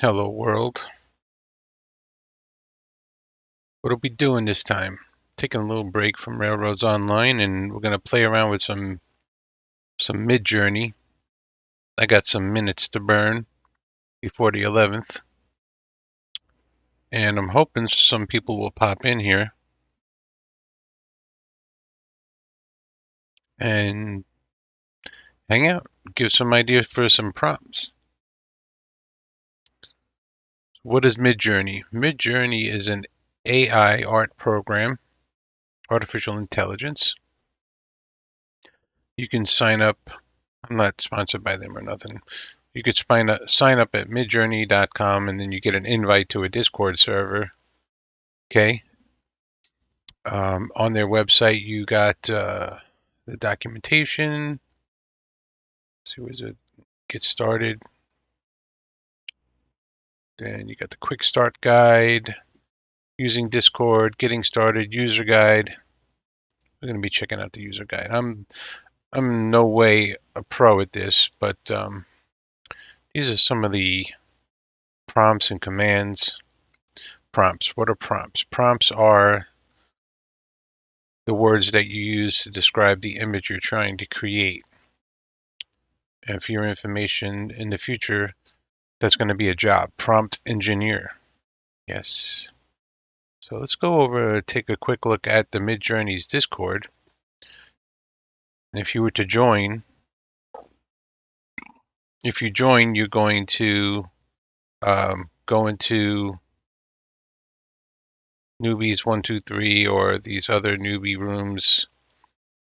Hello world. What are we doing this time? Taking a little break from Railroads Online and we're gonna play around with some Midjourney. I got some minutes to burn before the 11th, and I'm hoping some people will pop in here and hang out, give some ideas for some prompts. What is Midjourney? Midjourney is an AI art program, artificial intelligence. You can sign up. I'm not sponsored by them or nothing. You could sign up at midjourney.com and then you get an invite to a Discord server. Okay. On their website, you got the documentation. Let's see, where's it? Get started. Then you got the quick start guide, using Discord, getting started, user guide. We're going to be checking out the user guide. I'm no way a pro at this, but these are some of the prompts and commands. Prompts. What are prompts? Prompts are the words that you use to describe the image you're trying to create. And for your information in the future, that's going to be a job, prompt engineer. Yes. So let's go over, take a quick look at the Midjourney's Discord. And if you were to join, if you join, you're going to go into newbies 123 or these other newbie rooms.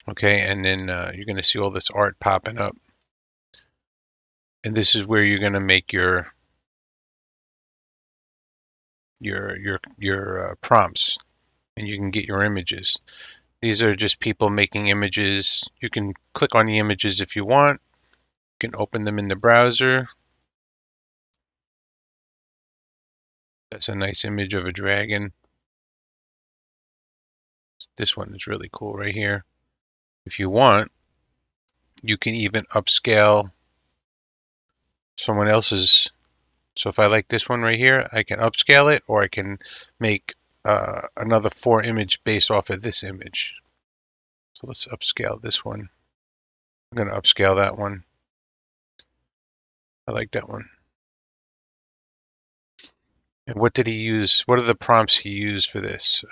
Okay, and then you're going to see all this art popping up. And this is where you're going to make your prompts, and you can get your images. These are just people making images. You can click on the images if you want. You can open them in the browser. That's a nice image of a dragon. This one is really cool right here. If you want, you can even upscale someone else's. So if I like this one right here, I can upscale it, or I can make another 4 image based off of this image. So let's upscale this one. I'm going to upscale that one. I like that one. And what did he use? What are the prompts he used for this?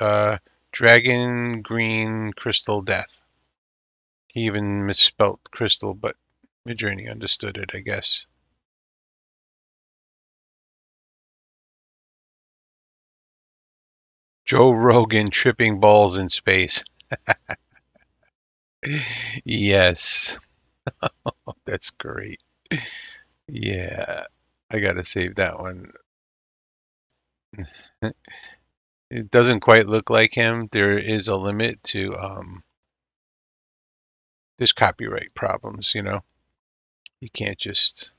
Dragon, green, crystal, death. He even misspelt crystal, but Midjourney understood it, I guess. Joe Rogan tripping balls in space. Yes, that's great. Yeah, I gotta save that one. It doesn't quite look like him. There is a limit to there's copyright problems, you know. You can't just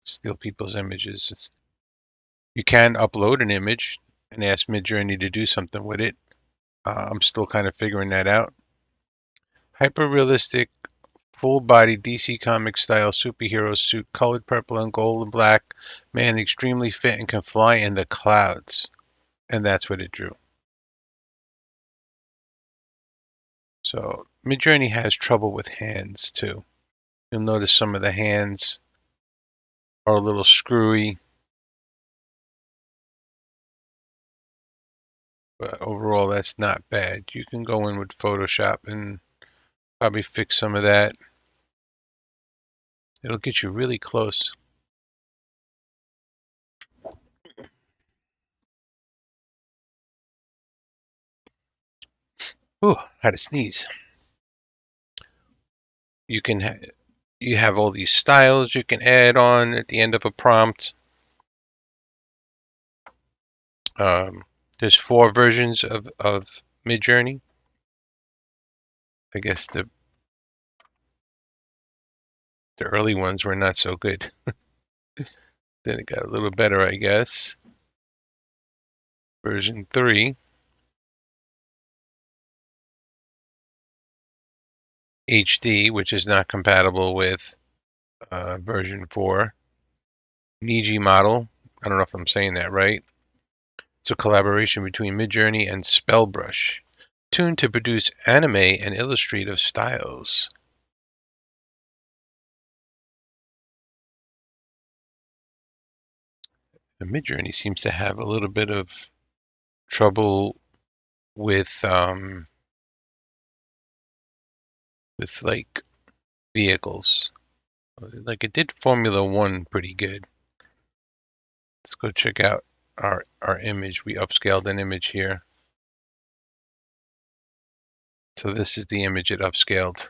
steal people's images. You can upload an image and ask Midjourney to do something with it. I'm still kind of figuring that out. Hyper-realistic, full-body DC Comics style superhero suit, colored purple and gold and black, man extremely fit and can fly in the clouds. And that's what it drew. So Midjourney has trouble with hands too. You'll notice some of the hands are a little screwy, but overall that's not bad. You can go in with Photoshop and probably fix some of that. It'll get you really close. Ooh, had to sneeze. You can you have all these styles you can add on at the end of a prompt. Um, there's 4 versions of Midjourney. I guess the early ones were not so good. Then it got a little better, I guess. Version 3, HD, which is not compatible with version 4. Niji model. I don't know if I'm saying that right. It's a collaboration between Midjourney and Spellbrush, tuned to produce anime and illustrative styles. And Midjourney seems to have a little bit of trouble with like vehicles. Like it did Formula One pretty good. Let's go check out our image. We upscaled an image here. So this is the image it upscaled.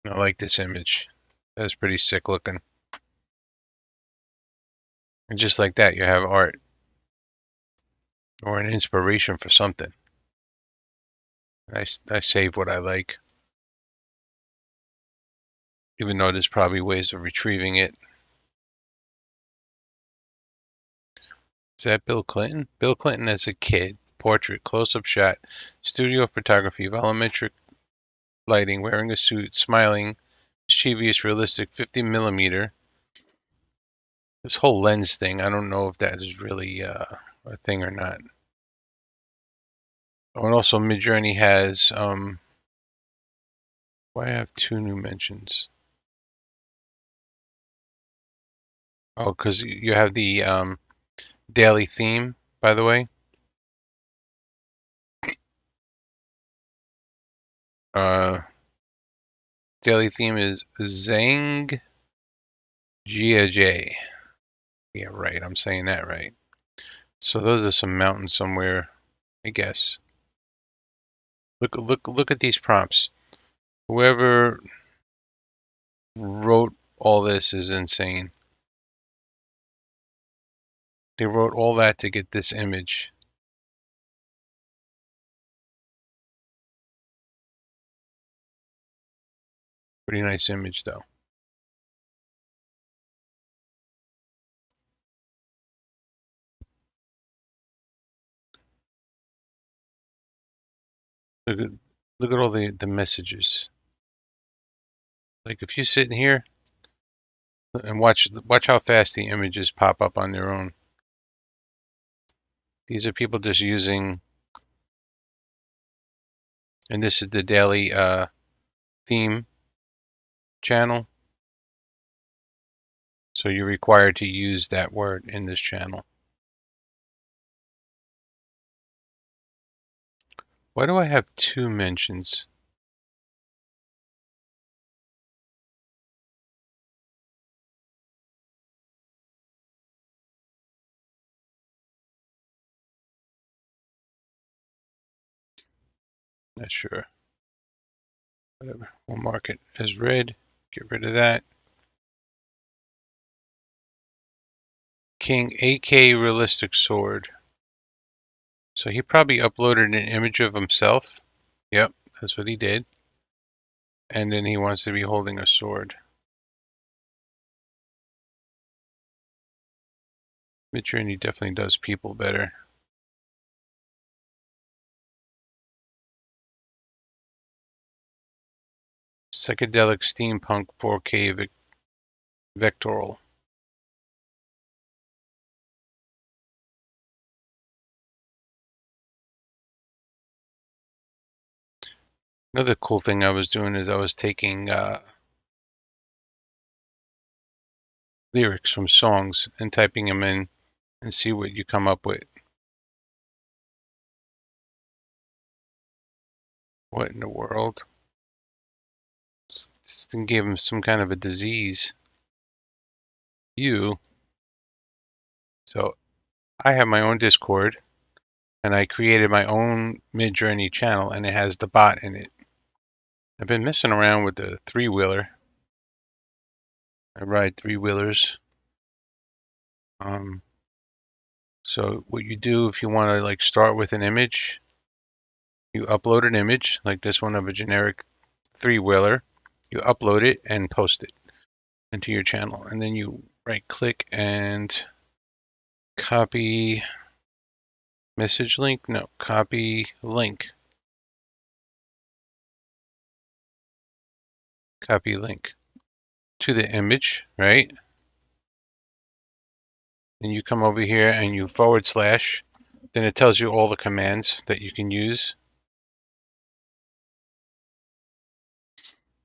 I like this image. That's pretty sick looking. And just like that, you have art or an inspiration for something. I save what I like, even though there's probably ways of retrieving it. Is that Bill Clinton? Bill Clinton as a kid. Portrait, close-up shot, studio photography, volumetric lighting, wearing a suit, smiling, mischievous, realistic, 50 millimeter. This whole lens thing, I don't know if that is really a thing or not. Oh, and also Midjourney has, why I have two new mentions? Oh, because you have the daily theme, by the way. Uh, daily theme is Zhang Jiajie. Yeah, right. I'm saying that right. So those are some mountains somewhere, I guess. Look at these prompts. Whoever wrote all this is insane. They wrote all that to get this image. Pretty nice image, though. Look at look at all the messages. Like if you sit in here and watch how fast the images pop up on their own. These are people just using, and this is the daily theme channel. So you're required to use that word in this channel. Why do I have two mentions? Not sure. Whatever. We'll mark it as red. Get rid of that. King AK realistic sword. So he probably uploaded an image of himself. Yep, that's what he did. And then he wants to be holding a sword. Midjourney definitely does people better. Psychedelic steampunk 4K vectoral. Another cool thing I was doing is I was taking lyrics from songs and typing them in and see what you come up with. What in the world? This thing gave him some kind of a disease. So I have my own Discord and I created my own Midjourney channel and it has the bot in it. I've been messing around with the three-wheeler. I ride three-wheelers. So what you do if you want to like start with an image, you upload an image like this one of a generic three-wheeler. You upload it and post it into your channel, and then you right-click and copy message link. No, copy link. Copy link to the image, right? Then you come over here and you forward slash. Then it tells you all the commands that you can use.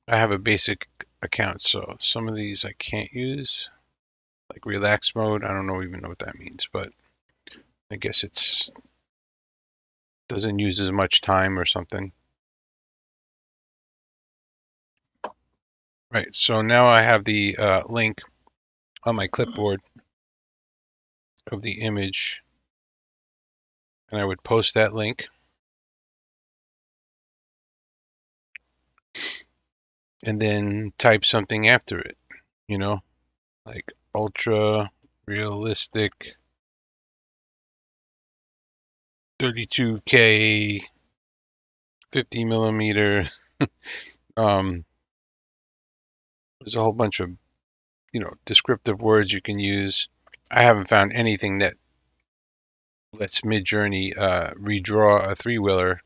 I have a basic account, so some of these I can't use. Like relax mode, I don't even know what that means, but I guess it's doesn't use as much time or something. Right, so now I have the link on my clipboard of the image, and I would post that link, and then type something after it, like ultra realistic 32K 50 millimeter. um, there's a whole bunch of descriptive words you can use. I haven't found anything that lets Midjourney redraw a three-wheeler.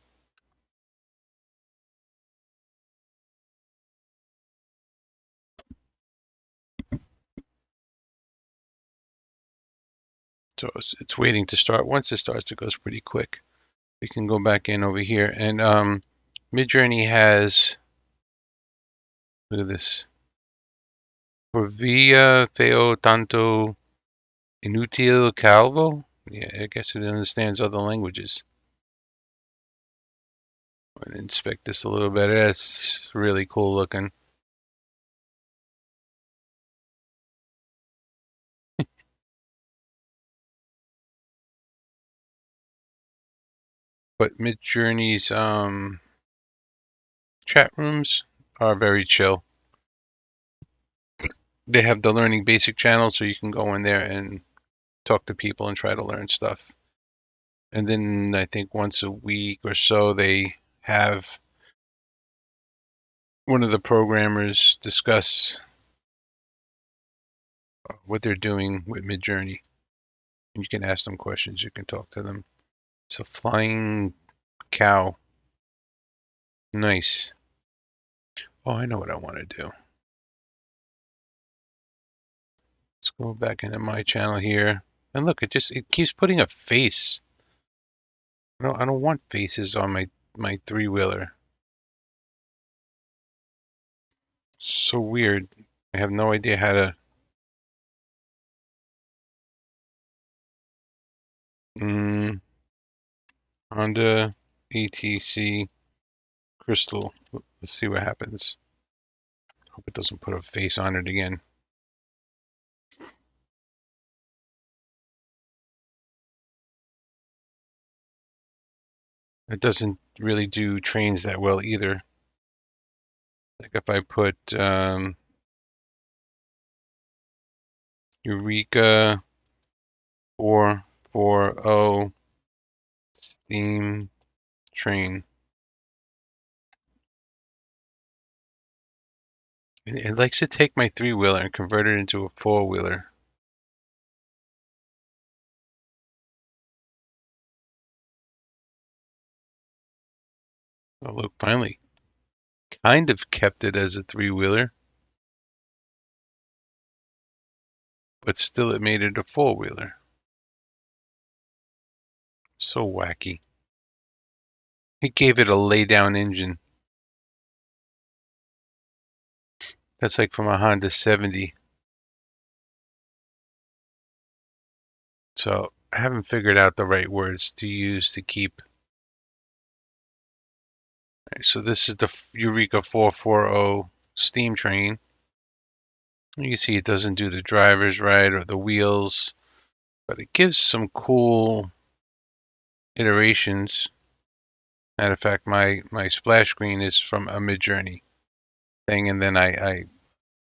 So it's waiting to start. Once it starts, it goes pretty quick. We can go back in over here, and Midjourney has, look at this, por via feo tanto inútil calvo. Yeah, I guess it understands other languages. I'm gonna inspect this a little better. That's really cool looking. But Midjourney's chat rooms are very chill. They have the Learning Basic channel, so you can go in there and talk to people and try to learn stuff. And then I think once a week or so, they have one of the programmers discuss what they're doing with Midjourney. And you can ask them questions, you can talk to them. It's a flying cow. Nice. Oh, I know what I want to do. Let's go back into my channel here. And look, it keeps putting a face. I don't want faces on my three-wheeler. So weird. I have no idea how to. Honda ATC Crystal. Let's see what happens. Hope it doesn't put a face on it again. It doesn't really do trains that well either. Like if I put Eureka 440 steam train. It likes to take my three-wheeler and convert it into a four-wheeler. Oh, look, finally. Kind of kept it as a three-wheeler, but still it made it a four-wheeler. So wacky. It gave it a lay-down engine. That's like from a Honda 70. So I haven't figured out the right words to use to keep. Right, so this is the Eureka 440 steam train. You can see it doesn't do the drivers right or the wheels, but it gives some cool iterations. Matter of fact, my splash screen is from a Midjourney thing, and then I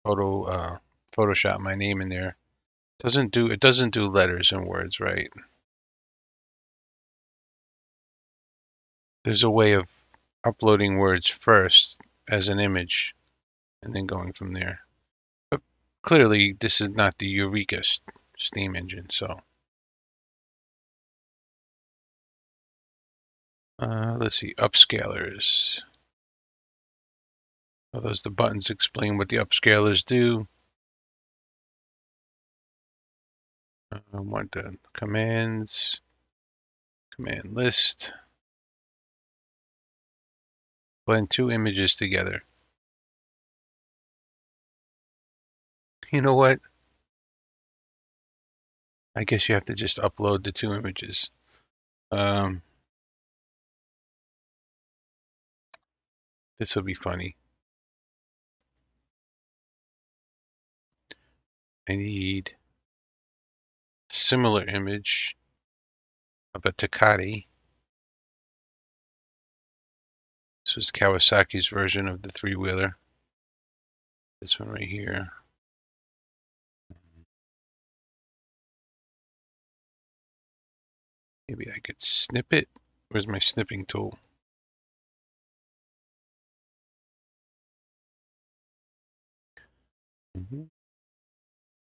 Photoshop my name in there. It doesn't do letters and words right. There's a way of uploading words first as an image and then going from there. But clearly, this is not the Eureka steam engine, so. Let's see, upscalers. Are those the buttons explain what the upscalers do? I want the commands, command list, blend two images together. You know what? I guess you have to just upload the two images. This will be funny. I need a similar image of a Takati. This was Kawasaki's version of the three-wheeler. This one right here. Maybe I could snip it. Where's my snipping tool?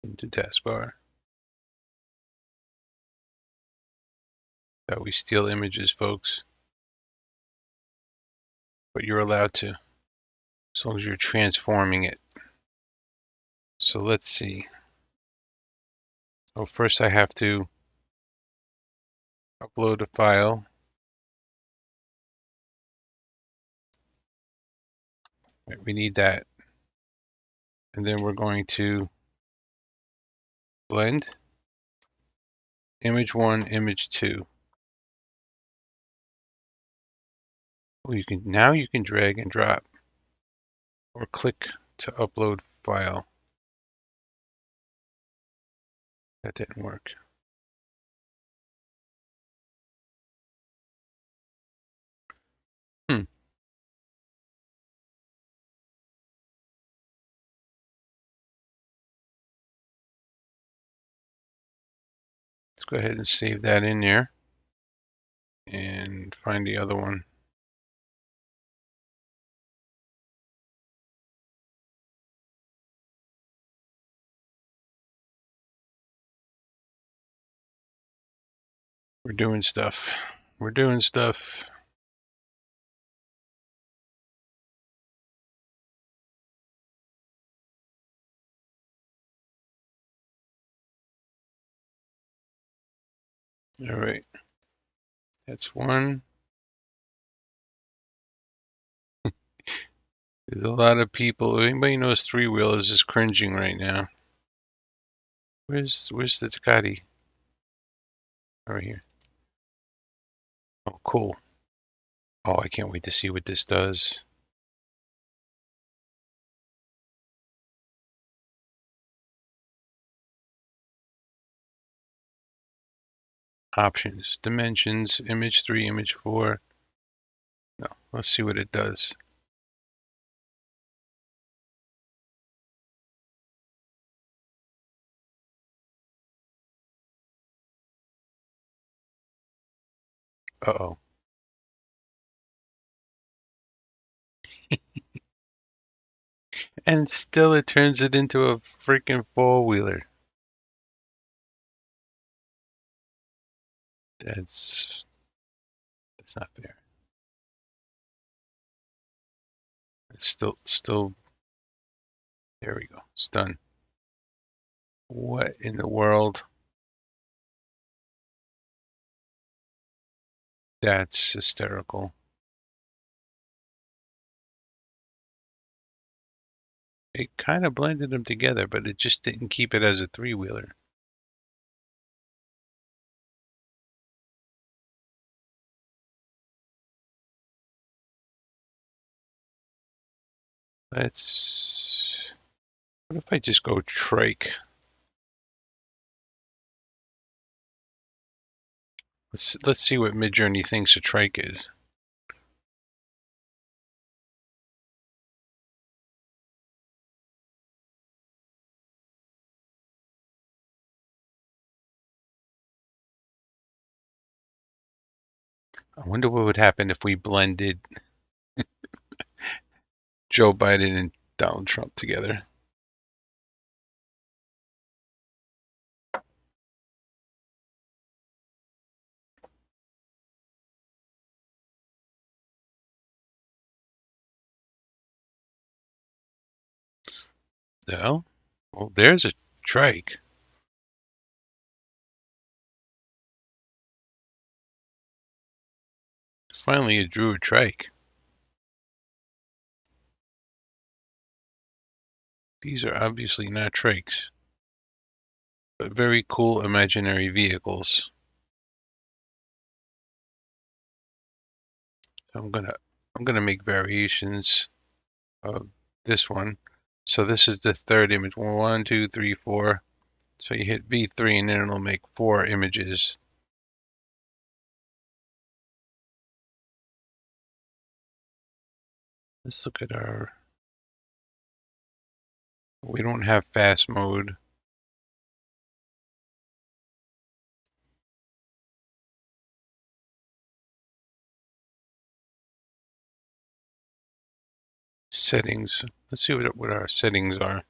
Into taskbar. That we steal images, folks. But you're allowed to, as long as you're transforming it. So let's see. Oh, first I have to upload a file. Right, we need that. And then we're going to blend image one, image two. Oh, now you can drag and drop or click to upload file. That didn't work. Let's go ahead and save that in there and find the other one. We're doing stuff. We're doing stuff. All right. That's one. There's a lot of people. Anybody knows three-wheelers is cringing right now. Where's the Ducati? Right here. Oh, cool. Oh, I can't wait to see what this does. Options, dimensions, image 3, image 4. No, let's see what it does. Uh-oh. And still it turns it into a freaking four-wheeler. That's not fair. It's still, there we go. It's done. What in the world? That's hysterical. It kind of blended them together, but it just didn't keep it as a three-wheeler. What if I just go trike? Let's see what Midjourney thinks a trike is. I wonder what would happen if we blended Joe Biden and Donald Trump together. No? Well, there's a trike. Finally, it drew a trike. These are obviously not trikes, but very cool imaginary vehicles. I'm gonna make variations of this one. So this is the third image. 1, 2, 3, 4. So you hit V3 and then it'll make 4 images. Let's look at our, we don't have fast mode. Settings. Let's see what our settings are.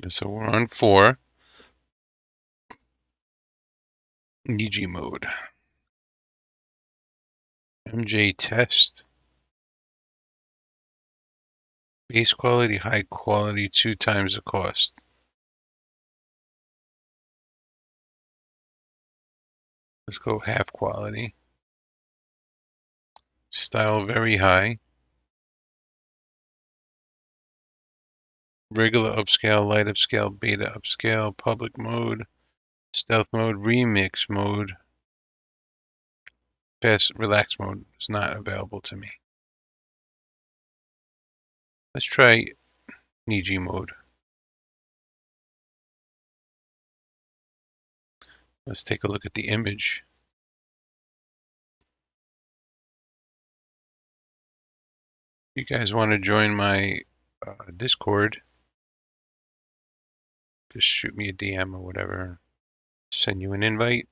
So we're on 4. EG mode. MJ test. Base quality, high quality, 2 times the cost. Let's go half quality. Style very high. Regular upscale, light upscale, beta upscale, public mode, stealth mode, remix mode. Fast relax mode is not available to me. Let's try Niji mode. Let's take a look at the image. If you guys want to join my Discord, just shoot me a DM or whatever. Send you an invite.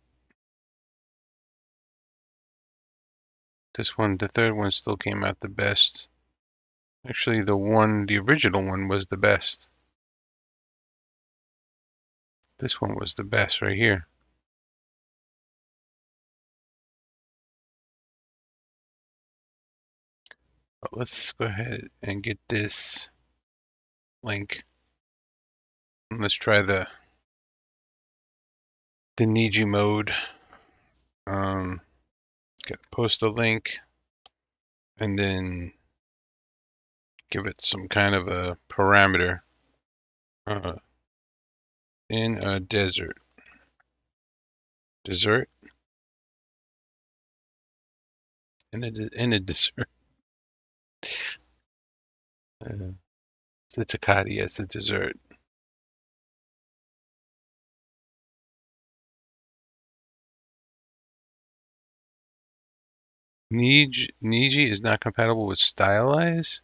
This one, the third one still came out the best. Actually, the original one was the best. This one was the best right here. But let's go ahead and get this link. And let's try the Niji mode. Post a link and then give it some kind of a parameter. In a desert. Dessert? In a dessert. It's a Takati as a dessert. Niji is not compatible with stylize.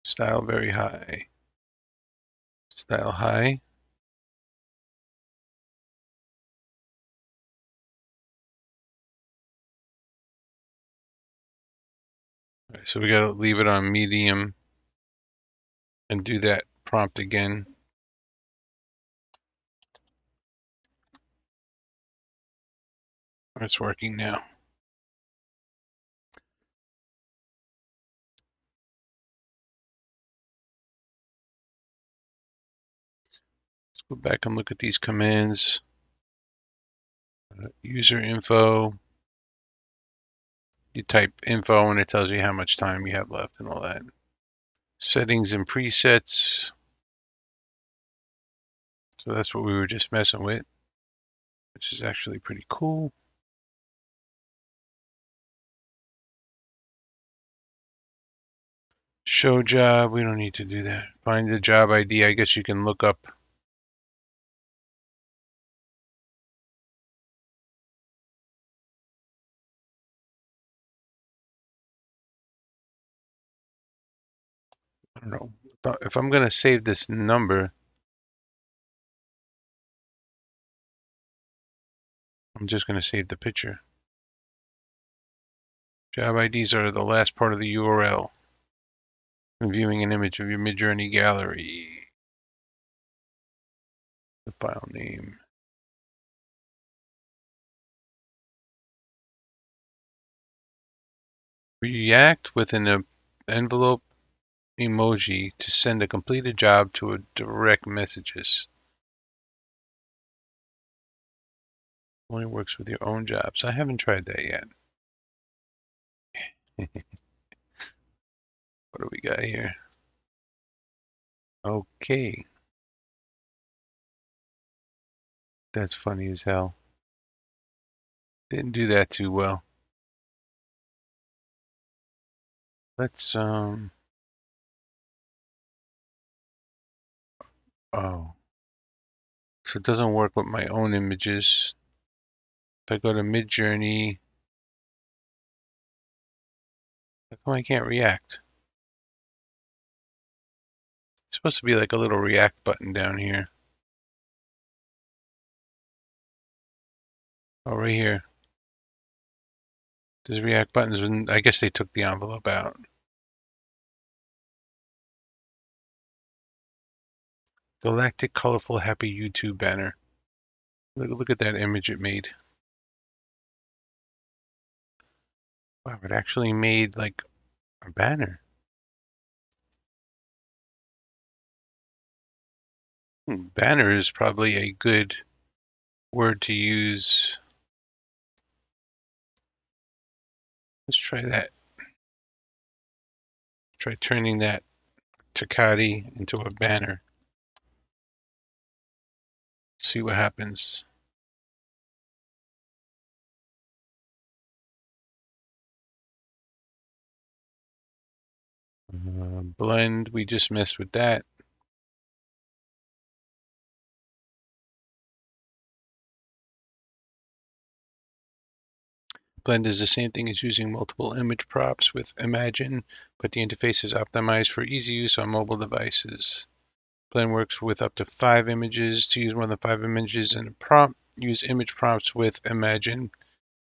Style very high. Style high. All right, so we gotta leave it on medium and do that prompt again. It's working now. Let's go back and look at these commands. User info. You type info and it tells you how much time you have left and all that. Settings and presets. So that's what we were just messing with, which is actually pretty cool. Show job, we don't need to do that. Find the job ID, I guess you can look up. I don't know. If I'm going to save this number, I'm just going to save the picture. Job IDs are the last part of the URL. When viewing an image of your Midjourney gallery. The file name. React with an envelope emoji to send a completed job to a direct messages. Only works with your own jobs. I haven't tried that yet. What do we got here? Okay. That's funny as hell. Didn't do that too well. Let's oh. So it doesn't work with my own images. If I go to Midjourney, how come I can't react? It's supposed to be like a little react button down here. Oh, right here. There's react buttons, and I guess they took the envelope out. Galactic, colorful, happy YouTube banner. Look at that image it made. Wow, it actually made like a banner. Banner is probably a good word to use. Let's try that. Try turning that Takati into a banner. See what happens. Blend, we just messed with that. Blend is the same thing as using multiple image props with Imagine, but the interface is optimized for easy use on mobile devices. Blend works with up to 5 images. To use more than 5 images in a prompt, use image prompts with Imagine.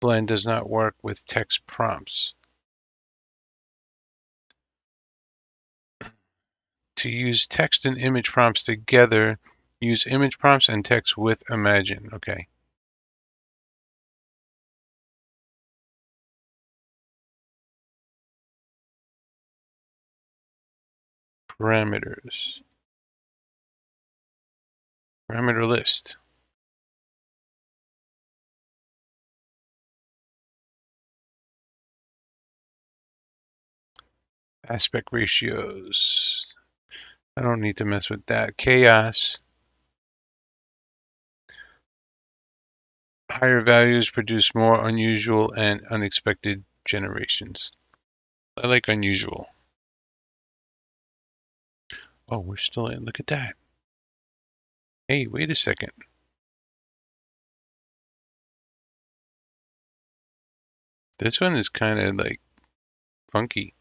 Blend does not work with text prompts. To use text and image prompts together, use image prompts and text with Imagine. Okay. Parameters. Parameter list. Aspect ratios. I don't need to mess with that. Chaos. Higher values produce more unusual and unexpected generations. I like unusual. Oh, we're still in. Look at that. Hey, wait a second. This one is kind of like funky.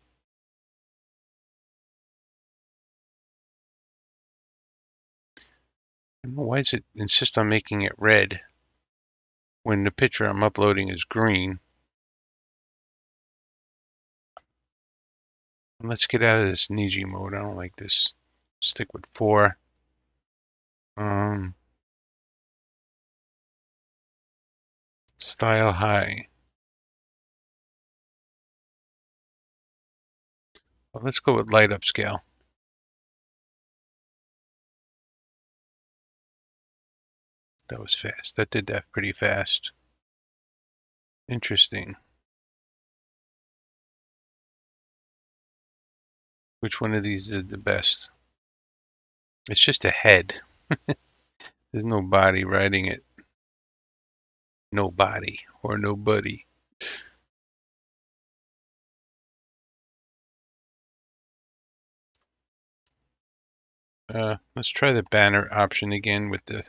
I don't know why does it insist on making it red when the picture I'm uploading is green. Let's get out of this Niji mode. I don't like this. Stick with 4. Style high. Well, let's go with light upscale. That was fast. That did that pretty fast. Interesting. Which one of these is the best? It's just a head. There's no body riding it. No body or nobody. Let's try the banner option again with the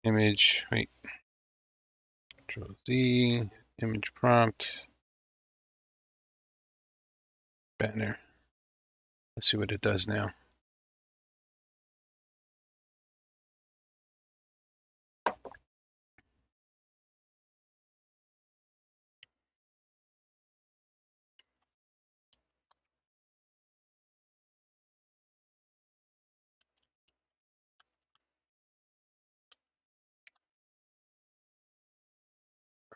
image. Wait. Control Z. Image prompt. Banner. Let's see what it does now.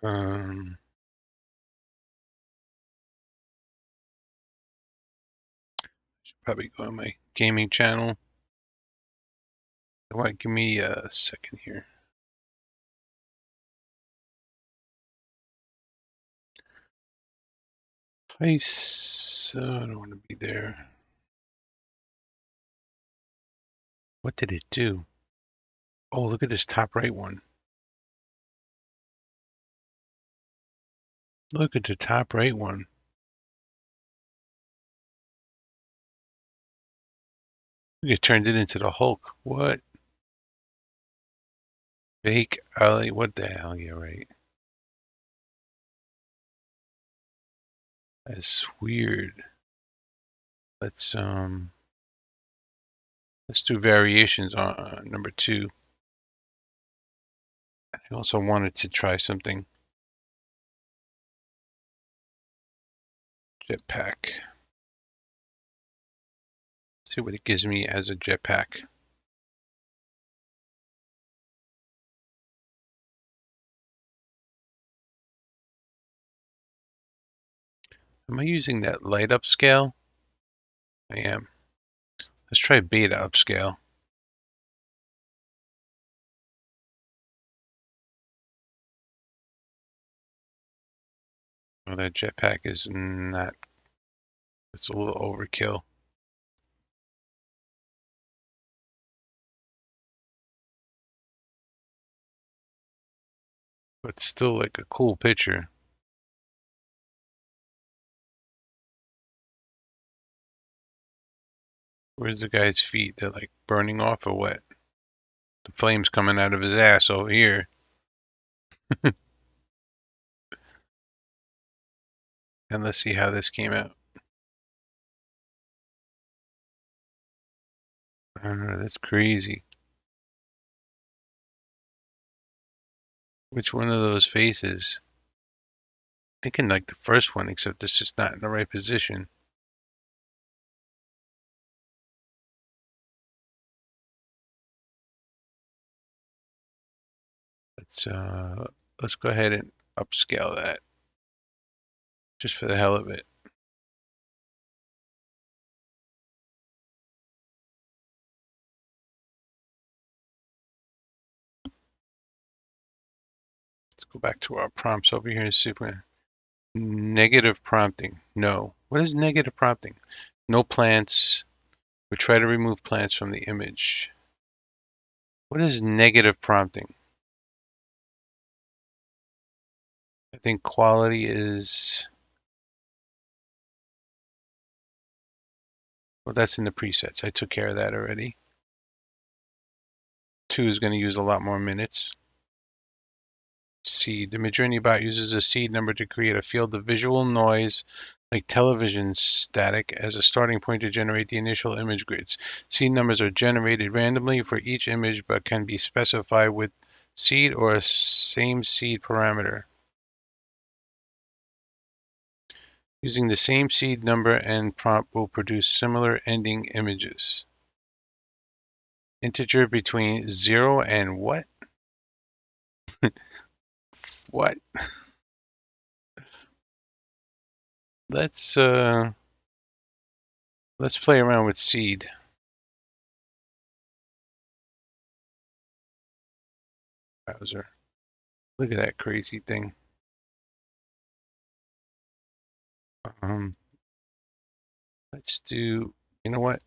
Um, Probably go on my gaming channel. Give me a second here. Place. I don't want to be there. What did it do? Oh, look at this top right one. Look at the top right one. It turned it into the Hulk. What? Fake alley? What the hell? Yeah, right. That's weird. Let's do variations on number 2. I also wanted to try something. Jetpack. See what it gives me as a jetpack. Am I using that light upscale? I am. Let's try beta upscale. Well, that jetpack is not, it's a little overkill. But still like a cool picture. Where's the guy's feet? They're like burning off or what? The flames coming out of his ass over here. And let's see how this came out. I don't know, that's crazy. Which one of those faces? Thinking like the first one, except it's just not in the right position. Let's go ahead and upscale that just for the hell of it. Let's go back to our prompts over here and see if we're negative prompting. No. What is negative prompting? No plants. We try to remove plants from the image. What is negative prompting? I think quality is, well, that's in the presets. I took care of that already. 2 is going to use a lot more minutes. Seed. The Midjourney bot uses a seed number to create a field of visual noise like television static as a starting point to generate the initial image grids. Seed numbers are generated randomly for each image but can be specified with seed or a same seed parameter. Using the same seed number and prompt will produce similar ending images. Integer between 0 and what? What? Let's play around with seed. Browser. Look at that crazy thing. Um, let's do, you know what?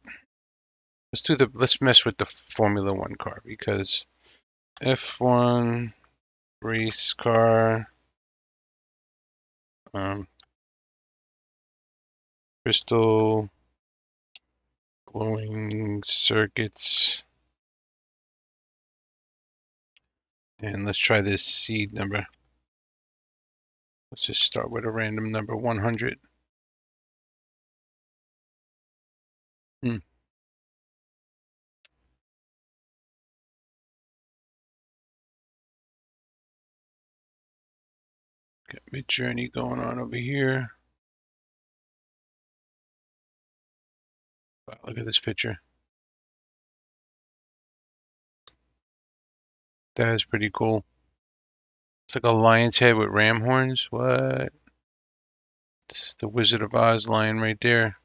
Let's mess with the Formula One car because F1 race car, crystal glowing circuits, and let's try this seed number. Let's just start with a random number, 100. Got Midjourney going on over here. Wow, look at this picture. That is pretty cool. It's like a lion's head with ram horns. What? It's the Wizard of Oz lion right there.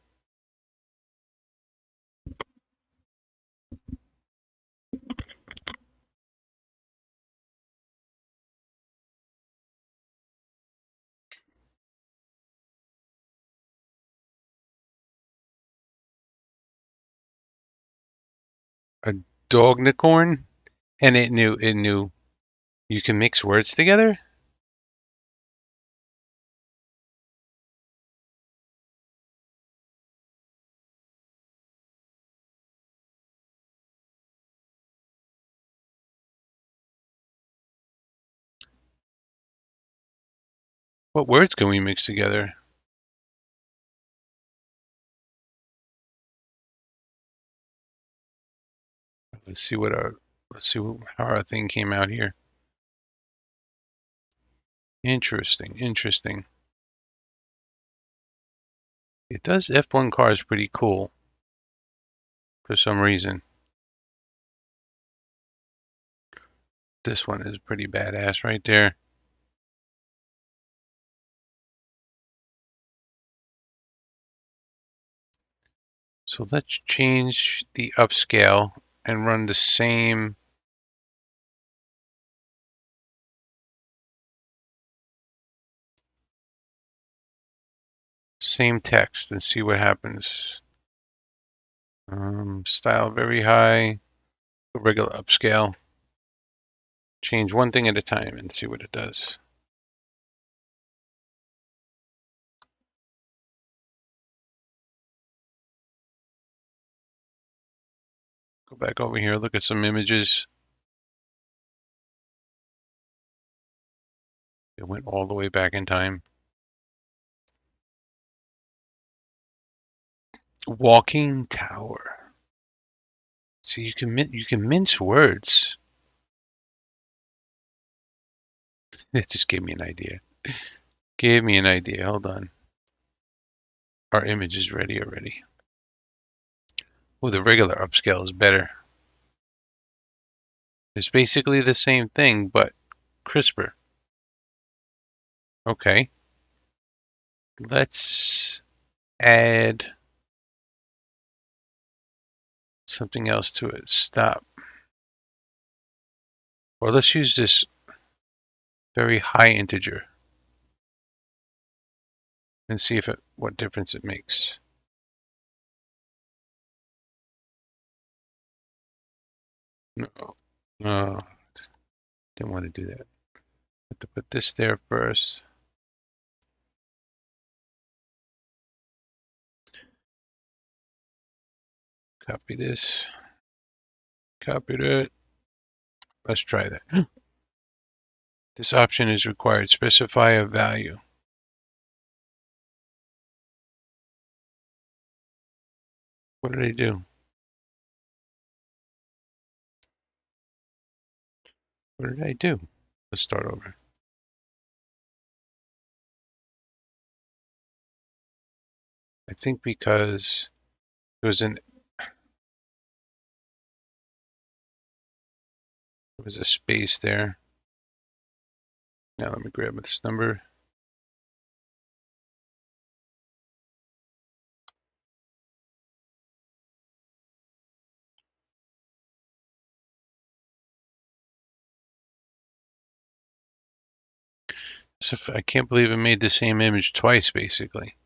Dognicorn, and it knew you can mix words together. What words can we mix together? Let's see how our thing came out here. Interesting, interesting. It does F1 cars pretty cool for some reason. This one is pretty badass right there. So let's change the upscale and run the same text and see what happens. Style very high, regular upscale. Change one thing at a time and see what it does. Go back over here, look at some images. It went all the way back in time. Walking tower. See, you can mince words. It just gave me an idea. Gave me an idea. Hold on. Our image is ready already. Oh, the regular upscale is better. It's basically the same thing, but crisper. Okay. Let's add something else to it. Stop. Or let's use this very high integer and see what difference it makes. No, no, didn't want to do that. Have to put this there first. Copy this. Copy that. Let's try that. This option is required. Specify a value. What did I do? What did I do? Let's start over. I think because there was a space there. Now let me grab this number. So I can't believe it made the same image twice, basically.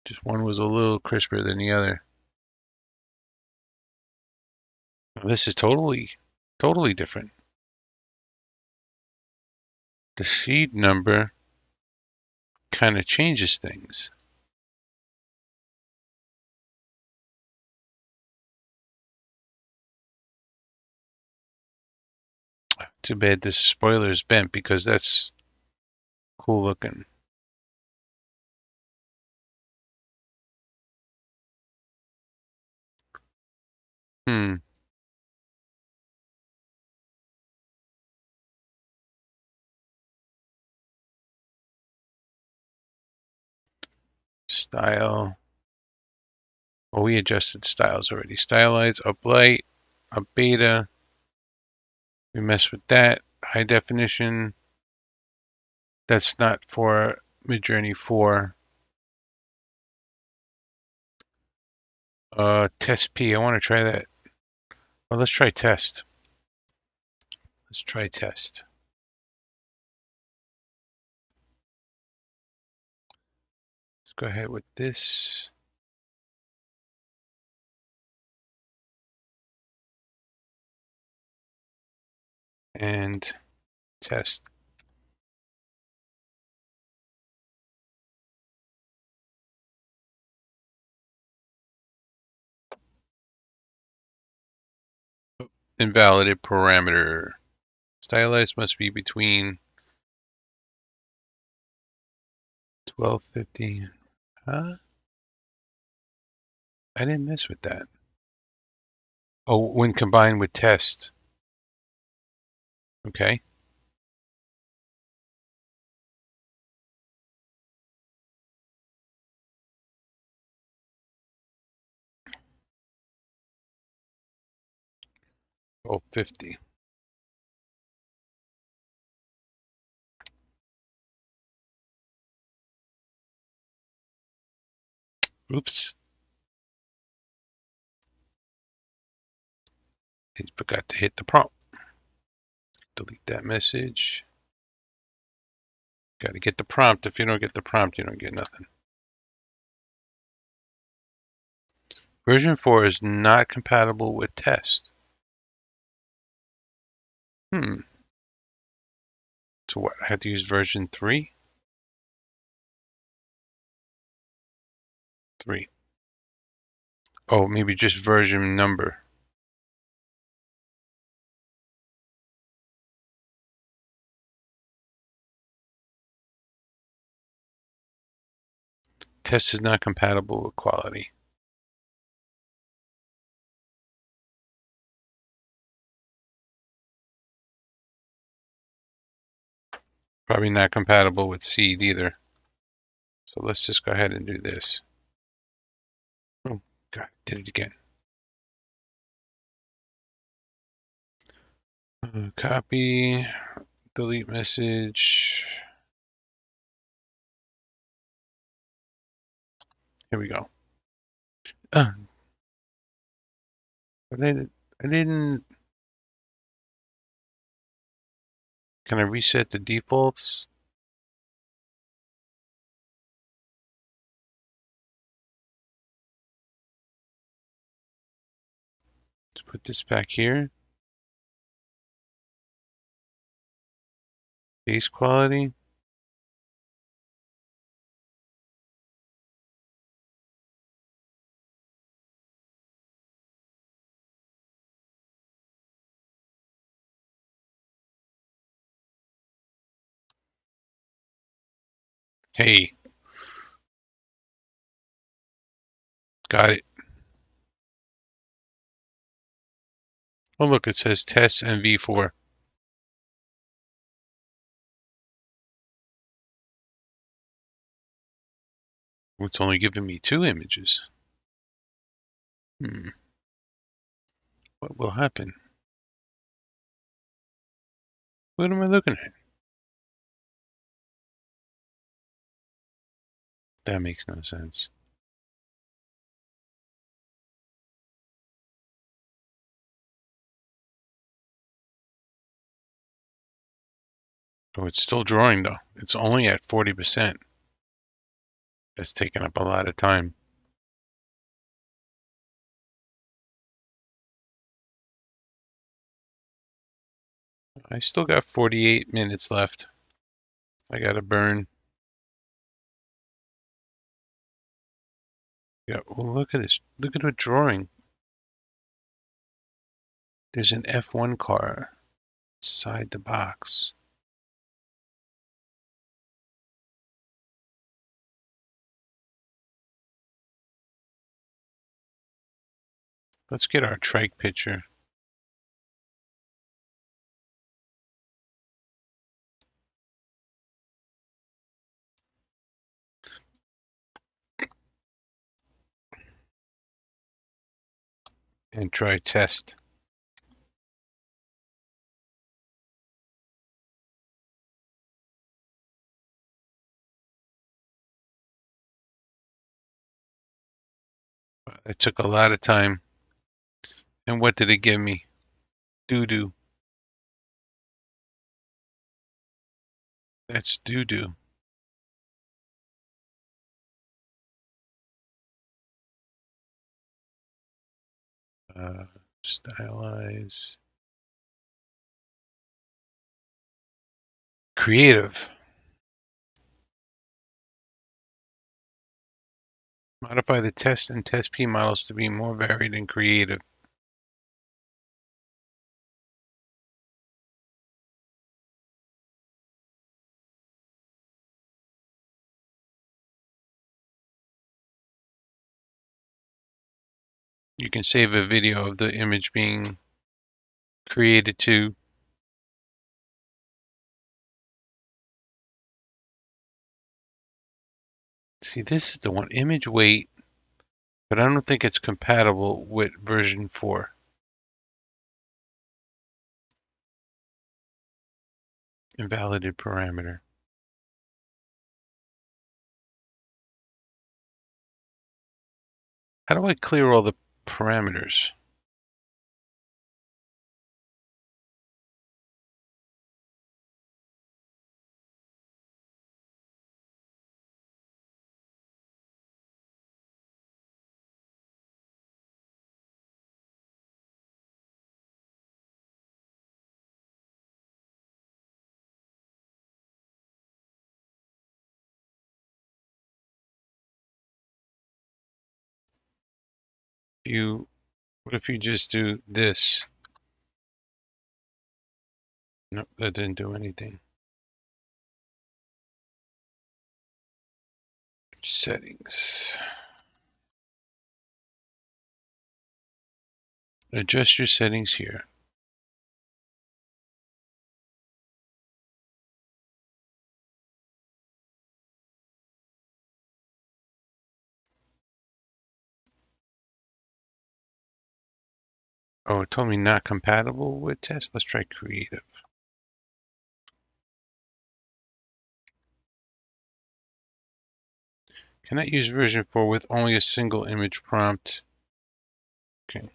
Just one was a little crisper than the other. This is totally different. The seed number kind of changes things. Too bad this spoiler is bent because that's cool looking. Hmm. Style. Oh, we adjusted styles already. Stylize, uplight, up beta. We messed with that. High definition. That's not for Midjourney 4. Test P. I want to try that. Well, let's try test. Let's try test. Let's go ahead with this. and test. Invalid parameter. Stylized must be between 1250. Huh? I didn't mess with that. Oh, when combined with test. Okay. Oh, 50. Oops. I forgot to hit the prompt. Delete that message. Got to get the prompt. If you don't get the prompt, you don't get nothing. Version 4 is not compatible with test. So what? I have to use version 3? 3. Oh, maybe just version number. Test is not compatible with quality. Probably not compatible with seed either. So let's just go ahead and do this. Oh, God, did it again. Copy, delete message. Here we go. I didn't. Can I reset the defaults? Let's put this back here. Base quality. Hey, got it. Oh, look, it says test and V4. It's only giving me 2 images. What will happen? What am I looking at? That makes no sense. Oh, it's still drawing though. It's only at 40%. That's taking up a lot of time. I still got 48 minutes left. I gotta burn. Yeah, well, look at this. Look at the drawing. There's an F1 car inside the box. Let's get our trike picture. And try test. It took a lot of time. And what did it give me? Doo-doo. That's doo-doo. Uh, stylize. creative. Modify the test and test P models to be more varied and creative. You can save a video of the image being created too. See, this is the one, image weight, but I don't think it's compatible with version 4. Invalidated parameter. How do I clear all the parameters? What if you just do this? Nope, that didn't do anything. Settings. Adjust your settings here. Oh, it told me not compatible with test. Let's try creative. Cannot use version 4 with only a single image prompt. Okay.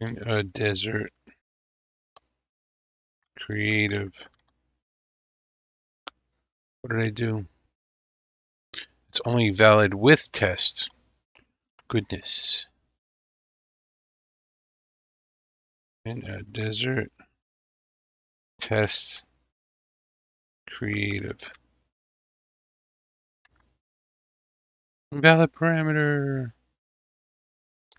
In a desert. Creative. What did I do? It's only valid with test. Goodness. In a desert. Test. Creative. Invalid parameter.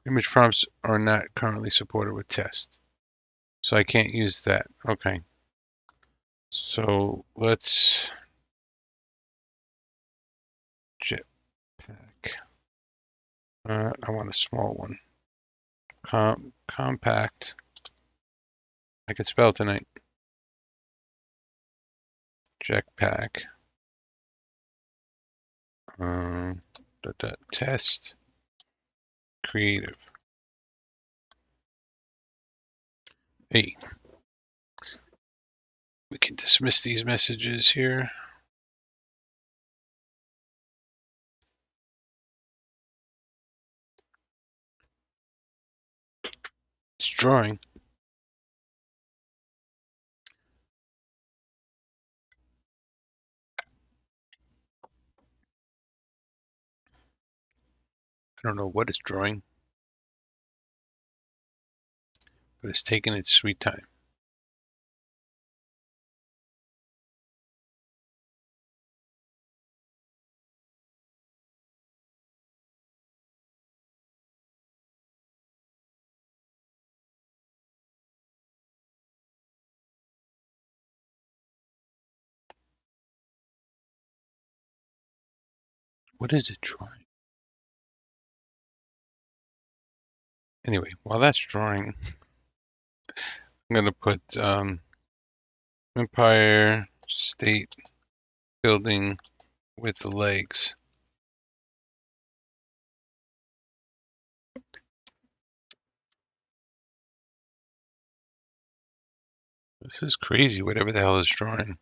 Image prompts are not currently supported with test. So I can't use that. Okay. So let's jetpack. I want a small one. Compact. I can spell tonight. Jetpack. Test. Creative. Hey. We can dismiss these messages here. It's drawing. I don't know what it's drawing, but it's taking its sweet time. What is it drawing? Anyway, while that's drawing, I'm going to put Empire State Building with the legs. This is crazy, whatever the hell is drawing.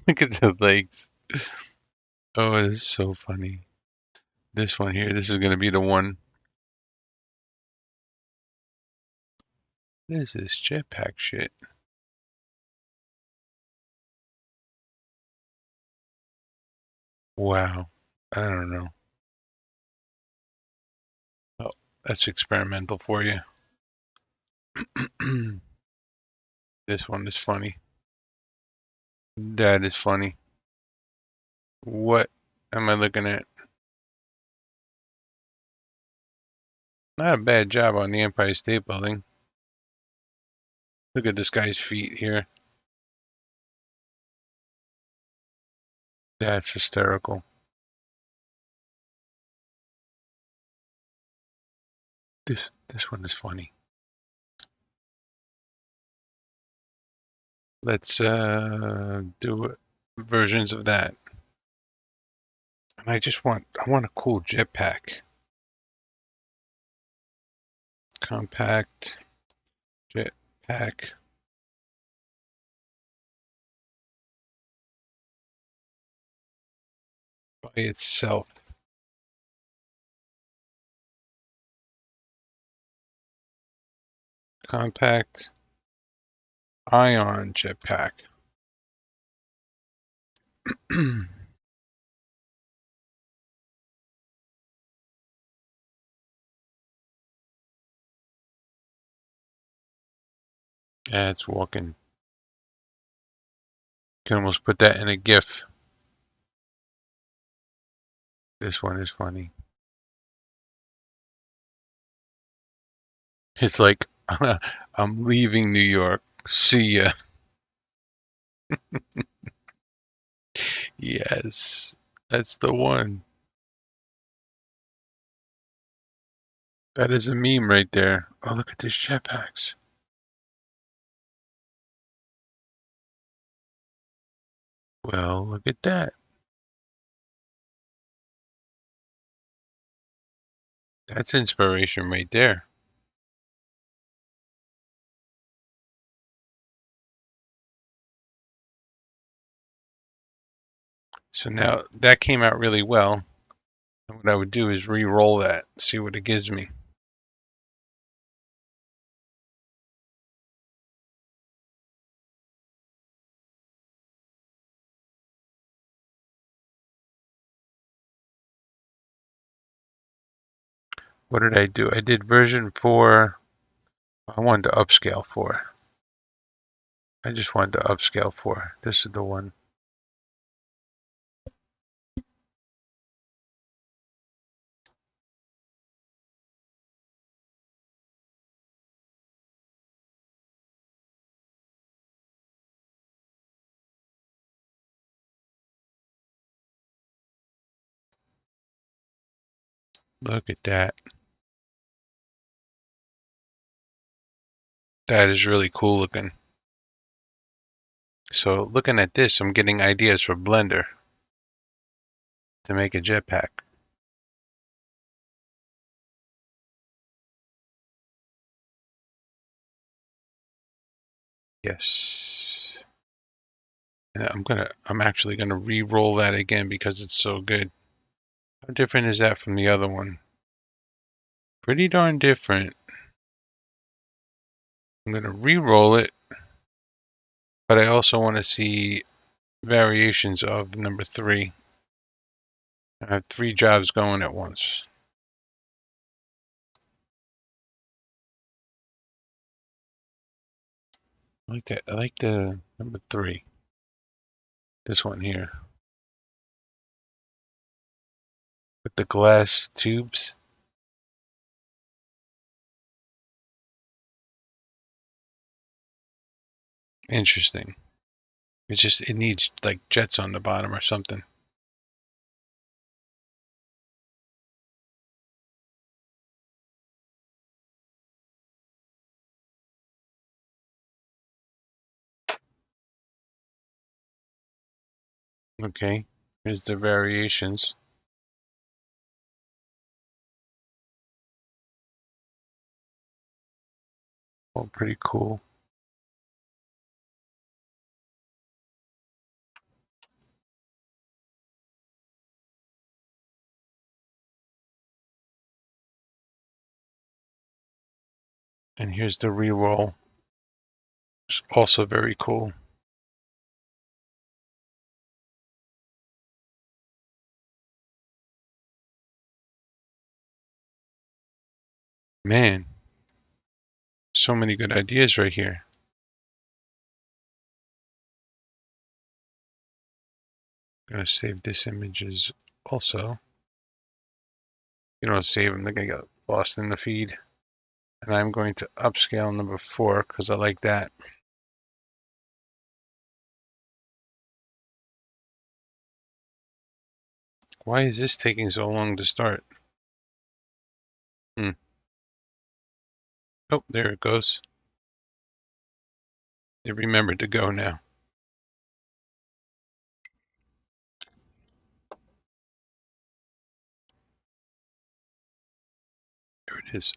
Look at the legs. Oh, it is so funny. This one here, this is going to be the one. What is this jetpack shit? Wow. I don't know. Oh, that's experimental for you. This one is funny. That is funny. What am I looking at? Not a bad job on the Empire State Building. Look at this guy's feet here. That's hysterical. This one is funny. Let's do versions of that. And I want a cool jetpack. Compact jetpack. By itself. Compact ion jetpack. Yeah, it's walking. Can almost put that in a GIF. This one is funny. It's like, I'm leaving New York. See ya. Yes, that's the one. That is a meme right there. Oh, look at these jetpacks. Well, look at that. That's inspiration right there. So now that came out really well. And what I would do is re-roll that, see what it gives me. What did I do? I did version 4. I wanted to upscale 4. I just wanted to upscale 4. This is the one. Look at that. That is really cool looking. So looking at this, I'm getting ideas for Blender to make a jetpack. Yes. And I'm actually gonna re-roll that again because it's so good. How different is that from the other one? Pretty darn different. I'm gonna re-roll it, but I also want to see variations of number 3. I have 3 jobs going at once. I like that. I like the number 3. This one here with the glass tubes. Interesting. It needs like jets on the bottom or something. Okay. Here's the variations. Oh, pretty cool. And here's the reroll. It's also very cool. Man, so many good ideas right here. I'm gonna save this image also. You don't save them, they're gonna get lost in the feed. And I'm going to upscale number 4 because I like that. Why is this taking so long to start? Oh, there it goes. It remembered to go now. There it is.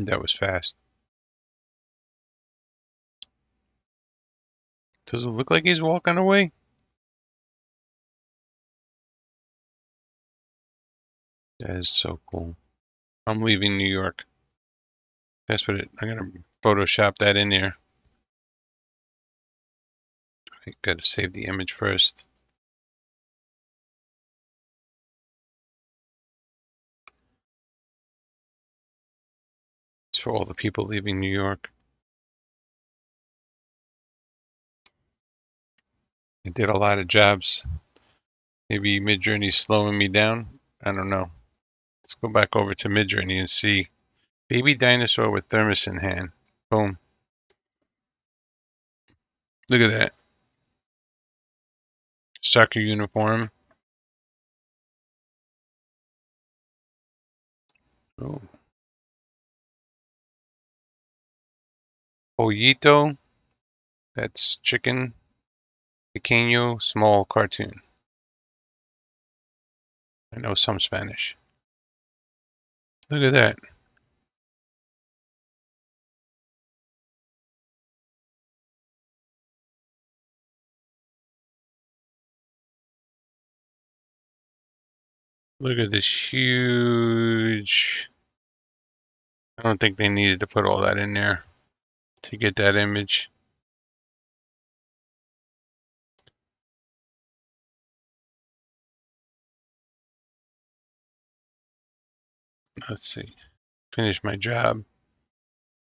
That was fast. Does it look like he's walking away? That is so cool. I'm leaving New York. That's what I'm gonna Photoshop that in there. I gotta save the image first. It's for all the people leaving New York. I did a lot of jobs. Maybe Midjourney's slowing me down. I don't know. Let's go back over to Midjourney and see. Baby dinosaur with thermos in hand. Boom. Look at that. Soccer uniform. Oh. Pollito. That's chicken. Pequeño, small cartoon. I know some Spanish. Look at that. Look at this huge. I don't think they needed to put all that in there to get that image. Let's see. Finish my job.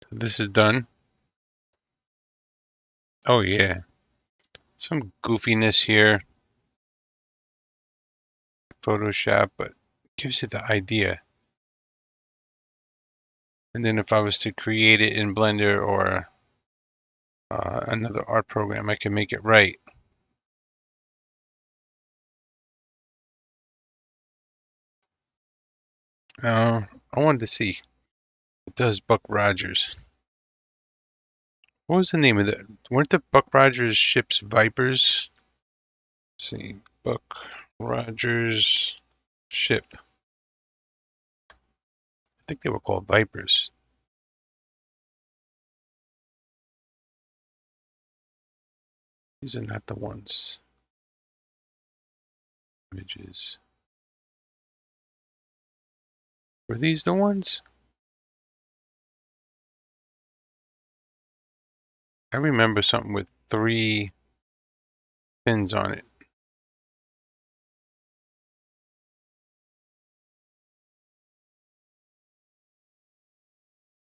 So this is done. Oh yeah. Some goofiness here. Photoshop, but gives you the idea. And then if I was to create it in Blender or another art program, I can make it right. I wanted to see. It does Buck Rogers. What was the name of that? Weren't the Buck Rogers ships Vipers? Let's see. Buck Rogers ship. I think they were called Vipers. These are not the ones. Images. Were these the ones? I remember something with 3 fins on it.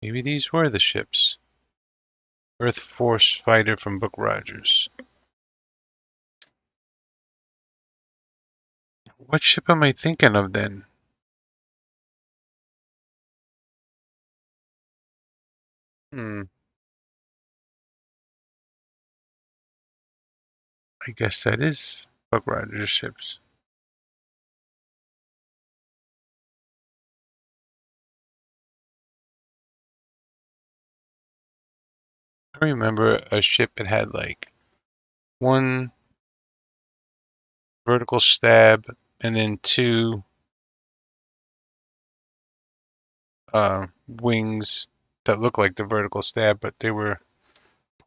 Maybe these were the ships. Earth Force Fighter from Buck Rogers. What ship am I thinking of then? I guess that is Buck Rogers ships. I remember a ship that had like 1 vertical stab and then 2 wings that looked like the vertical stab, but they were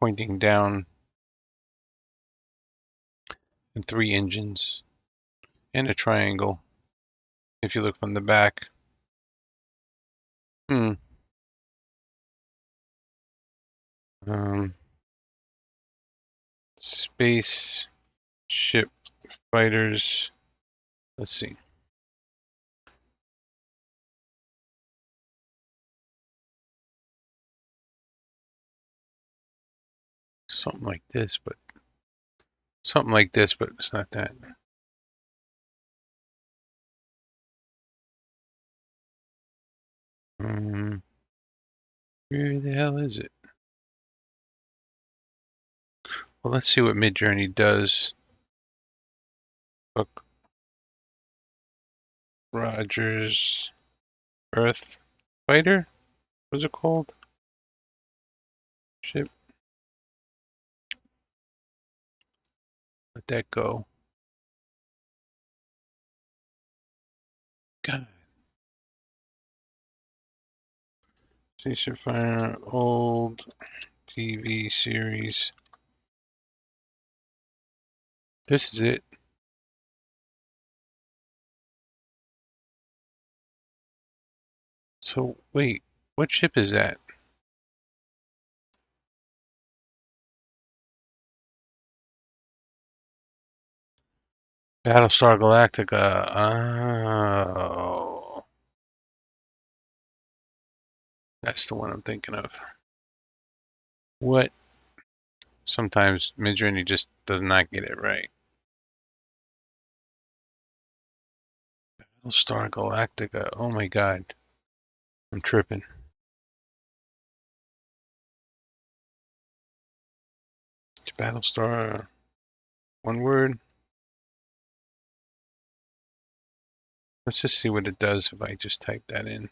pointing down, and 3 engines and a triangle if you look from the back. Space ship fighters. Let's see. Something like this, but it's not that. Where the hell is it? Well, let's see what Midjourney does. Buck Rogers Earth Fighter? What's it called? Ship. Let that go. God. Station Fire, old TV series. This is it. So, wait, what ship is that? Battlestar Galactica. Oh, that's the one I'm thinking of. What? Sometimes Midjourney just does not get it right. Battlestar Galactica. Oh my God. I'm tripping. It's Battlestar. One word. Let's just see what it does if I just type that in.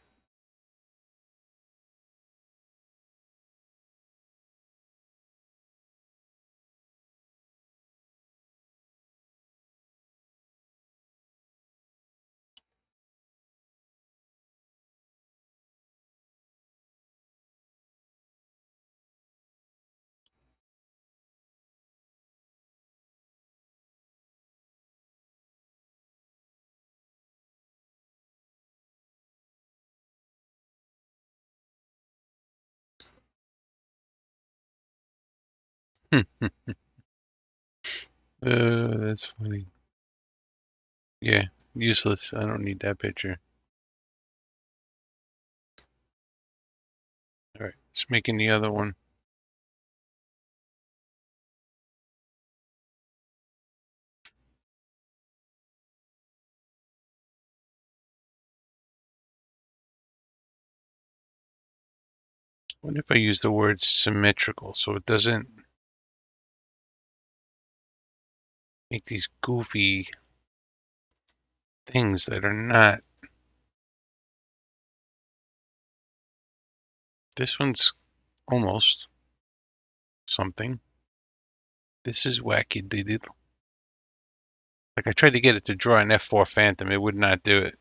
That's funny. Yeah, useless. I don't need that picture. All right, let's making the other one. What if I use the word symmetrical so it doesn't make these goofy things that are not. This one's almost something. This is wacky. Like I tried to get it to draw an F4 Phantom, it would not do it.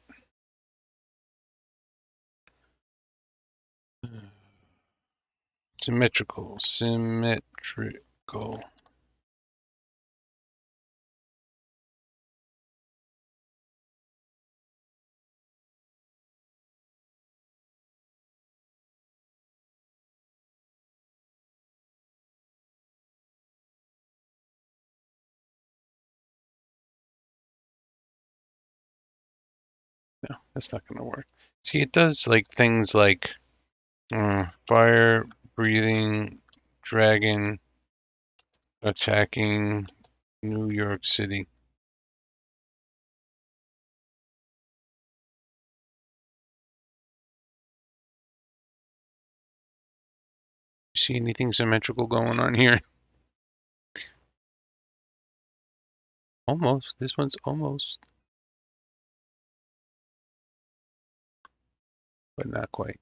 Symmetrical. No, that's not going to work. See, it does like things like fire, breathing, dragon, attacking New York City. See anything symmetrical going on here? Almost. This one's almost, but not quite.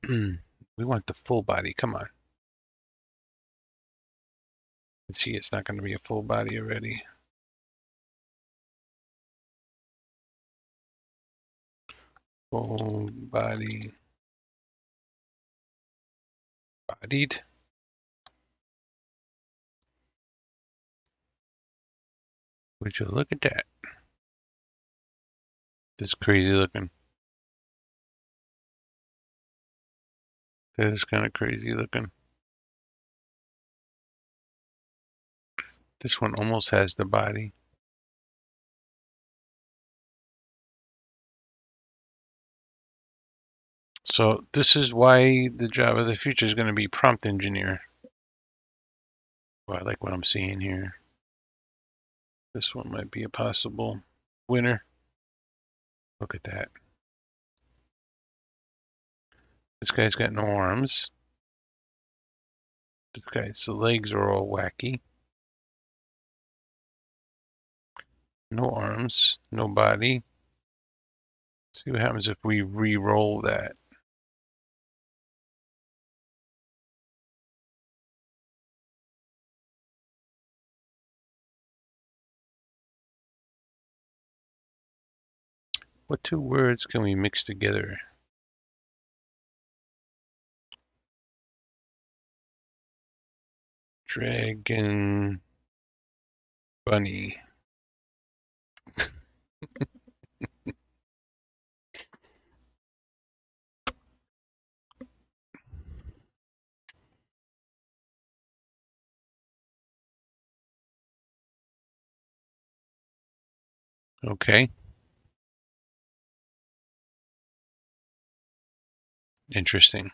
We want the full body. Come on. Let's see, it's not going to be a full body already. Full body. Bodied. Would you look at that? That's crazy looking. That is kind of crazy looking. This one almost has the body. So this is why the job of the future is going to be prompt engineer. Well, I like what I'm seeing here. This one might be a possible winner. Look at that. This guy's got no arms. This guy's legs are all wacky. No arms, no body. See what happens if we re-roll that. What two words can we mix together? Dragon bunny. Okay, interesting.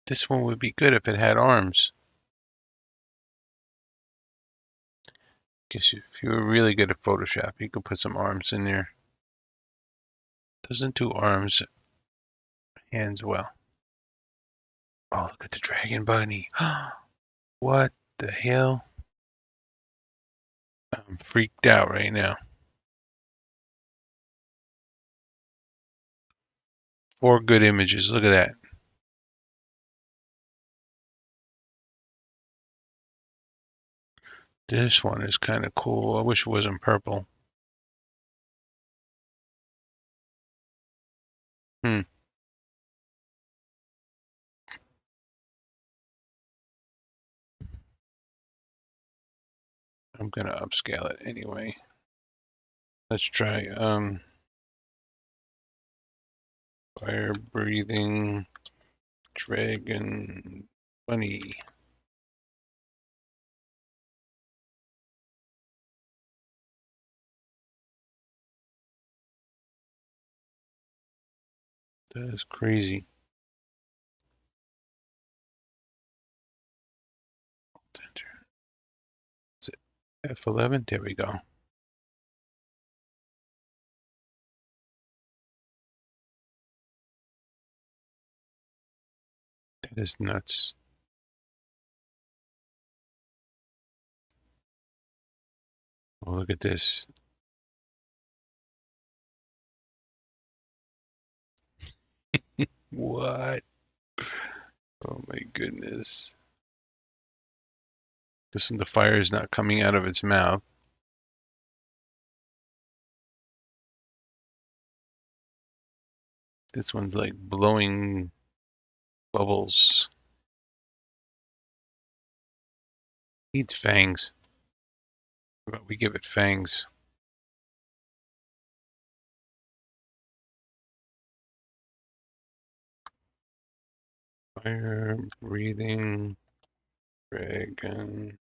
This one would be good if it had arms. Guess if you were really good at Photoshop, you could put some arms in there. Doesn't do arms, hands well. Oh, look at the dragon bunny. What the hell? I'm freaked out right now. 4 good images. Look at that. This one is kind of cool. I wish it wasn't purple. Hmm. I'm gonna upscale it anyway. Let's try fire breathing dragon bunny. That is crazy. Is it F11? There we go. That is nuts. Oh, look at this. What? Oh my goodness. This one, the fire is not coming out of its mouth. This one's like blowing bubbles. Needs fangs. How about we give it fangs? Fire breathing dragon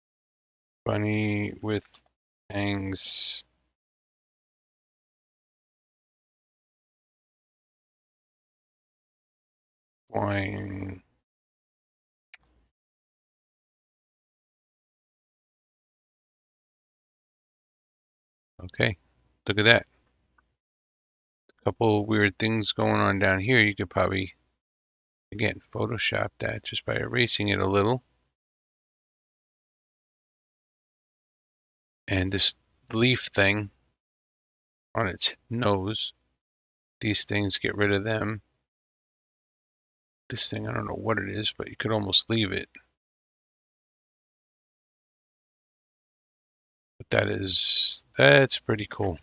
bunny with fangs. Flying. Okay, look at that. A couple weird things going on down here. You could probably, again, Photoshop that just by erasing it a little. And this leaf thing on its nose, these things, get rid of them. This thing, I don't know what it is, but you could almost leave it. But that's pretty cool.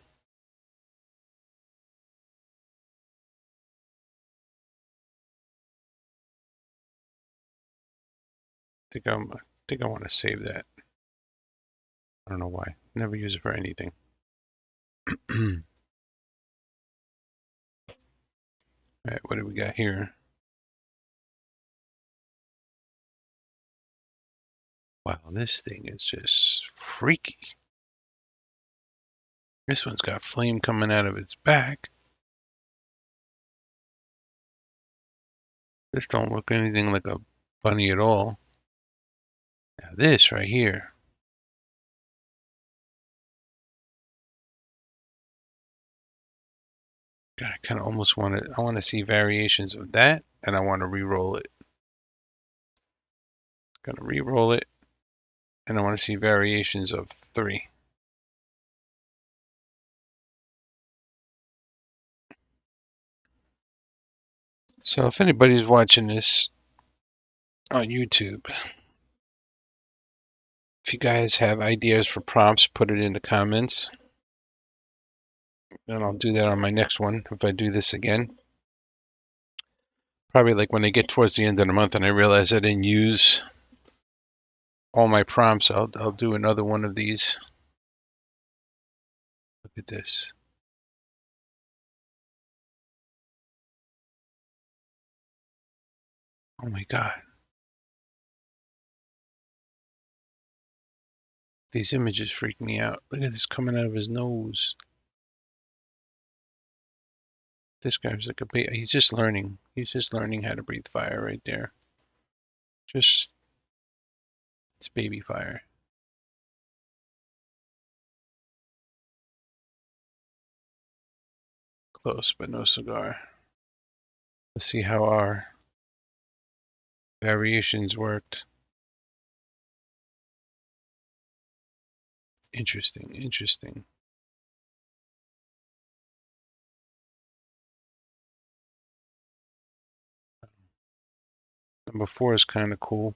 I think I want to save that. I don't know why. Never use it for anything. All right, what do we got here? Wow, this thing is just freaky. This one's got flame coming out of its back. This don't look anything like a bunny at all. Now this right here. God, I kind of almost want to. I want to see variations of that, and I want to re-roll it. Gonna re-roll it, and I want to see variations of 3. So if anybody's watching this on YouTube, if you guys have ideas for prompts, put it in the comments, and I'll do that on my next one if I do this again. Probably like when I get towards the end of the month and I realize I didn't use all my prompts, I'll do another one of these. Look at this. Oh my God. These images freak me out. Look at this coming out of his nose. This guy's like a baby. He's just learning. He's just learning how to breathe fire right there. Just, it's baby fire. Close, but no cigar. Let's see how our variations worked. Interesting, interesting. Number 4 is kind of cool.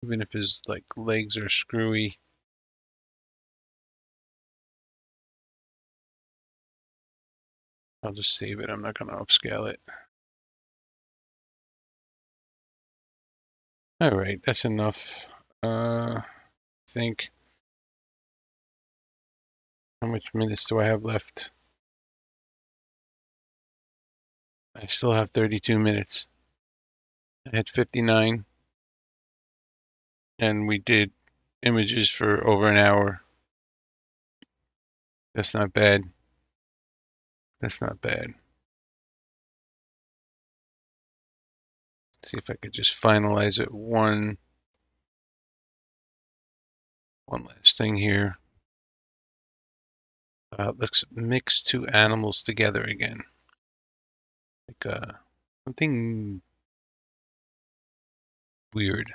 Even if his like legs are screwy. I'll just save it. I'm not going to upscale it. All right, that's enough. I think. How much minutes do I have left? I still have 32 minutes. I had 59, and we did images for over an hour. That's not bad. That's not bad. Let's see if I could just finalize it. One last thing here. Let's mix 2 animals together again. Like something weird.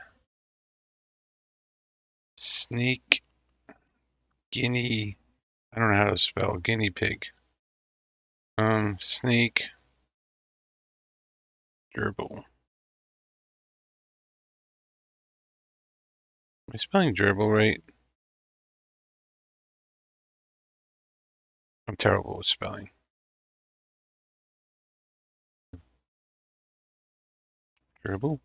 Snake, guinea. I don't know how to spell guinea pig. Snake, gerbil. Am I spelling gerbil right? I'm terrible with spelling. Gerbil?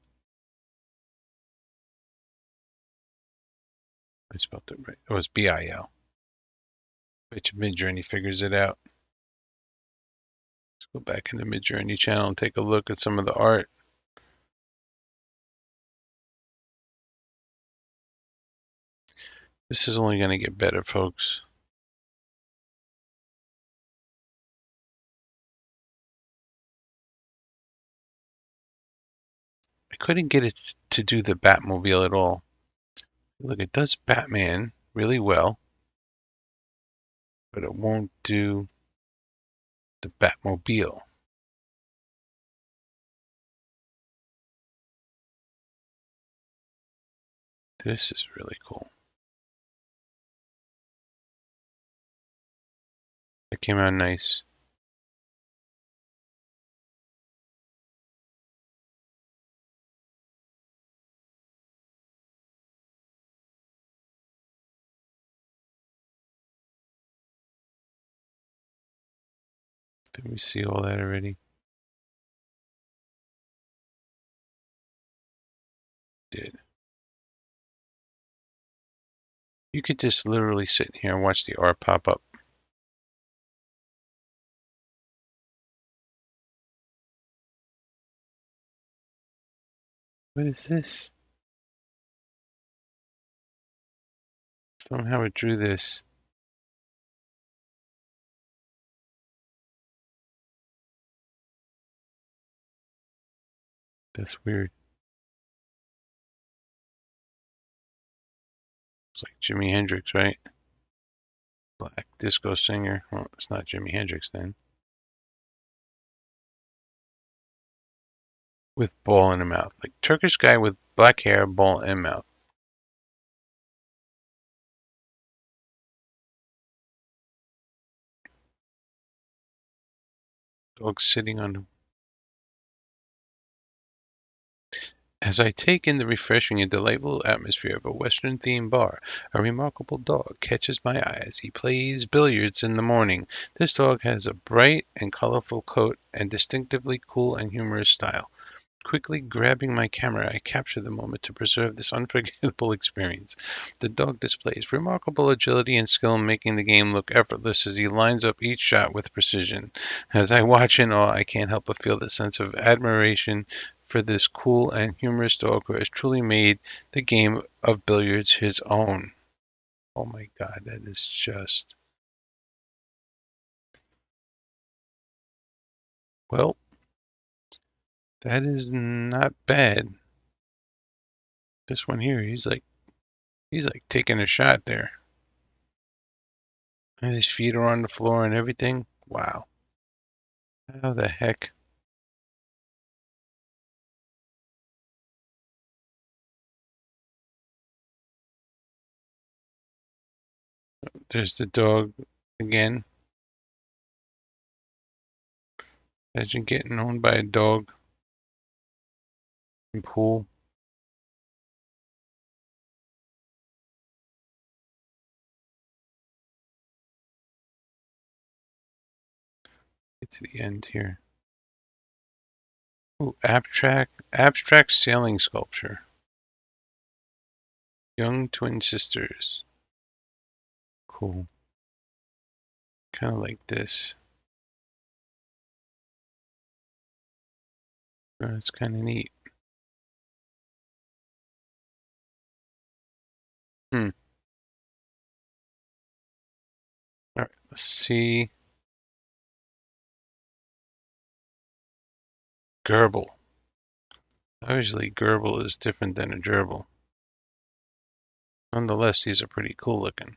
I spelled it right. Oh, it's B-I-L. Bet you Midjourney figures it out. Let's go back into Midjourney channel and take a look at some of the art. This is only going to get better, folks. I couldn't get it to do the Batmobile at all. Look, it does Batman really well, but it won't do the Batmobile. This is really cool. It came out nice. Did we see all that already? Did. You could just literally sit here and watch the art pop up. What is this? Somehow it drew this. That's weird. It's like Jimi Hendrix, right? Black disco singer. Well, it's not Jimi Hendrix then. With ball in the mouth. Like Turkish guy with black hair, ball in mouth. Dog sitting on. As I take in the refreshing and delightful atmosphere of a Western-themed bar, a remarkable dog catches my eye as he plays billiards in the morning. This dog has a bright and colorful coat and distinctively cool and humorous style. Quickly grabbing my camera, I capture the moment to preserve this unforgettable experience. The dog displays remarkable agility and skill, making the game look effortless as he lines up each shot with precision. As I watch in awe, I can't help but feel the sense of admiration for this cool and humorous dog who has truly made the game of billiards his own. Oh my god, that is just. Well, that is not bad. This one here, he's like taking a shot there. And his feet are on the floor and everything. Wow. How the heck? There's the dog again. Imagine getting owned by a dog in pool. Get to the end here. Ooh, abstract sailing sculpture. Young twin sisters. Cool. Kind of like this. It's kind of neat. Hmm. All right. Let's see. Gerbil. Obviously, gerbil is different than a gerbil. Nonetheless, these are pretty cool looking.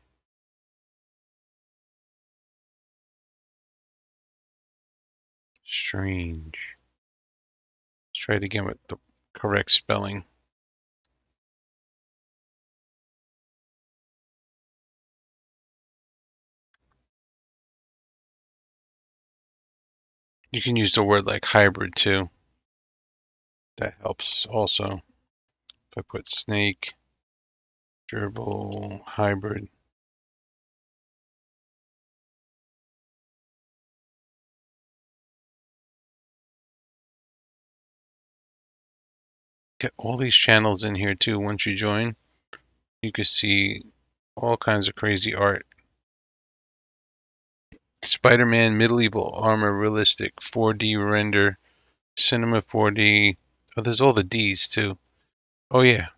Strange. Let's try it again with the correct spelling. You can use the word like hybrid too. That helps also. If I put snake, gerbil, hybrid. Get all these channels in here too. Once you join, you can see all kinds of crazy art. Spider-Man medieval armor realistic 4D render, cinema 4D. Oh, there's all the D's too. Oh yeah.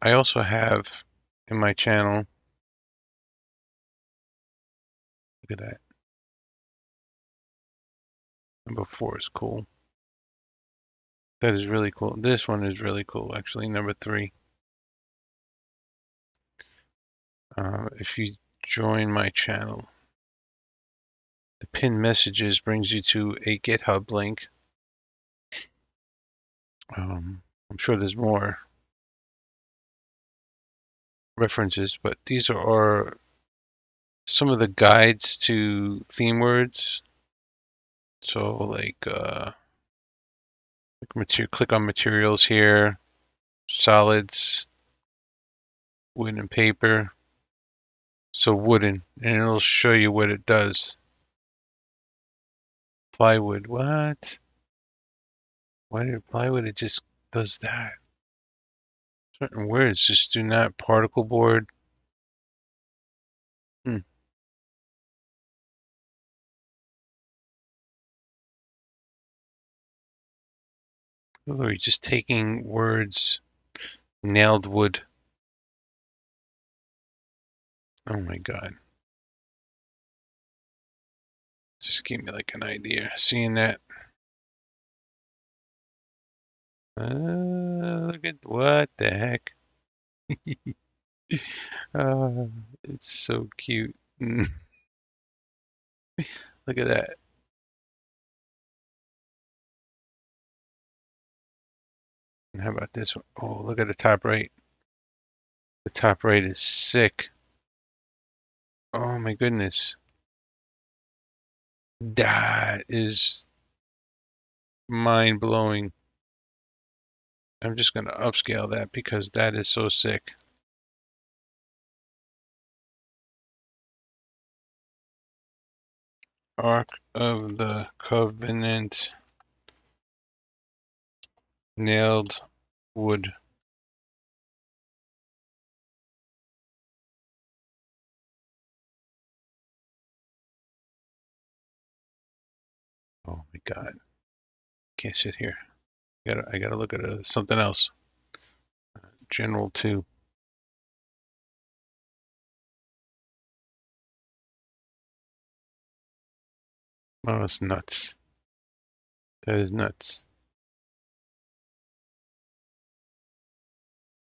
I also have in my channel. Look at that. Number 4 is cool. That is really cool. This one is really cool, actually. Number 3. If you join my channel, the pinned messages brings you to a GitHub link. I'm sure there's more references, but these are some of the guides to theme words. So click on materials here, solids, wood and paper. So wooden, and it'll show you what it does. Plywood, what? Why did plywood? It just does that. Certain words just do not. Particle board. Hmm. Oh, he's just taking words, nailed wood. Oh my God. Just gave me like an idea. Seeing that. Look at what the heck. Uh, it's so cute. Look at that. And how about this one? Oh, look at the top right. The top right is sick. Oh my goodness. That is mind blowing. I'm just going to upscale that because that is so sick. Ark of the Covenant, nailed wood. Oh my God. Can't sit here. I gotta look at something else. General 2. Oh, it's nuts. That is nuts.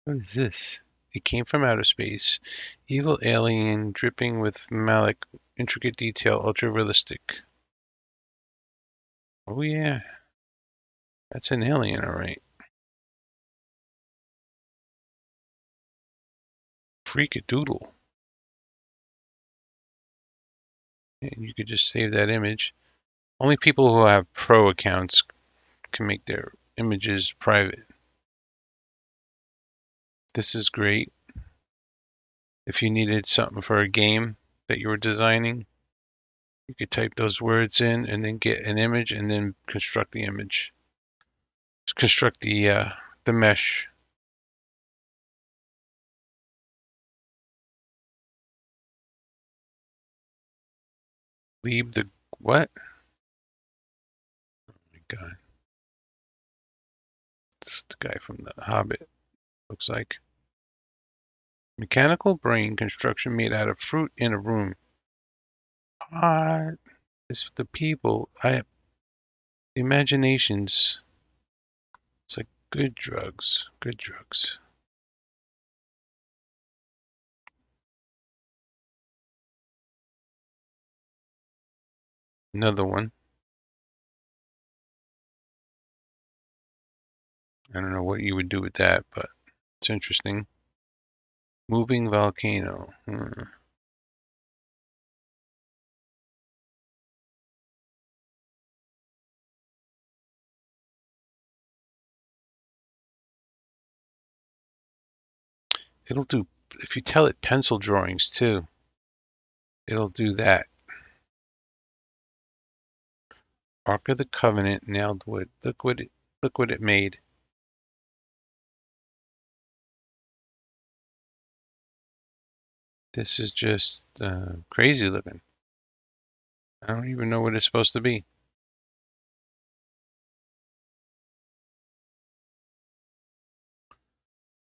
What is this? It came from outer space. Evil alien dripping with malic, intricate detail, ultra realistic. Oh yeah, that's an alien, all right. Freakadoodle. And you could just save that image. Only people who have pro accounts can make their images private. This is great. If you needed something for a game that you were designing, you could type those words in and then get an image and then construct the image. Construct the mesh. Leave the what? Oh my God. It's the guy from the Hobbit, looks like. Mechanical brain construction made out of fruit in a room. Ah, it's the people. Imaginations. It's like good drugs. Good drugs. Another one. I don't know what you would do with that, but it's interesting. Moving volcano. It'll do, if you tell it pencil drawings too, it'll do that. Ark of the Covenant, nailed wood. Look what it made. This is just crazy looking. I don't even know what it's supposed to be.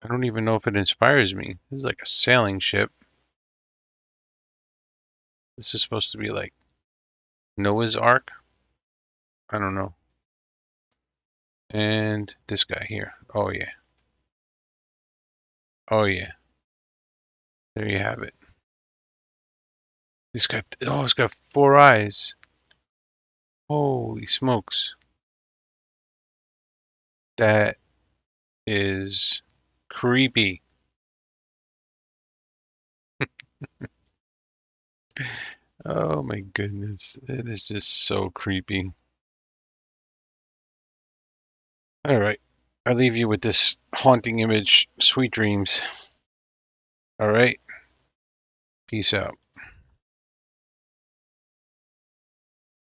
I don't even know if it inspires me. This is like a sailing ship. This is supposed to be like Noah's Ark. I don't know. And this guy here. Oh yeah. Oh yeah. There you have it. It's got 4 eyes. Holy smokes. That is creepy. Oh my goodness. It is just so creepy. All right. I leave you with this haunting image. Sweet dreams. All right. Peace out.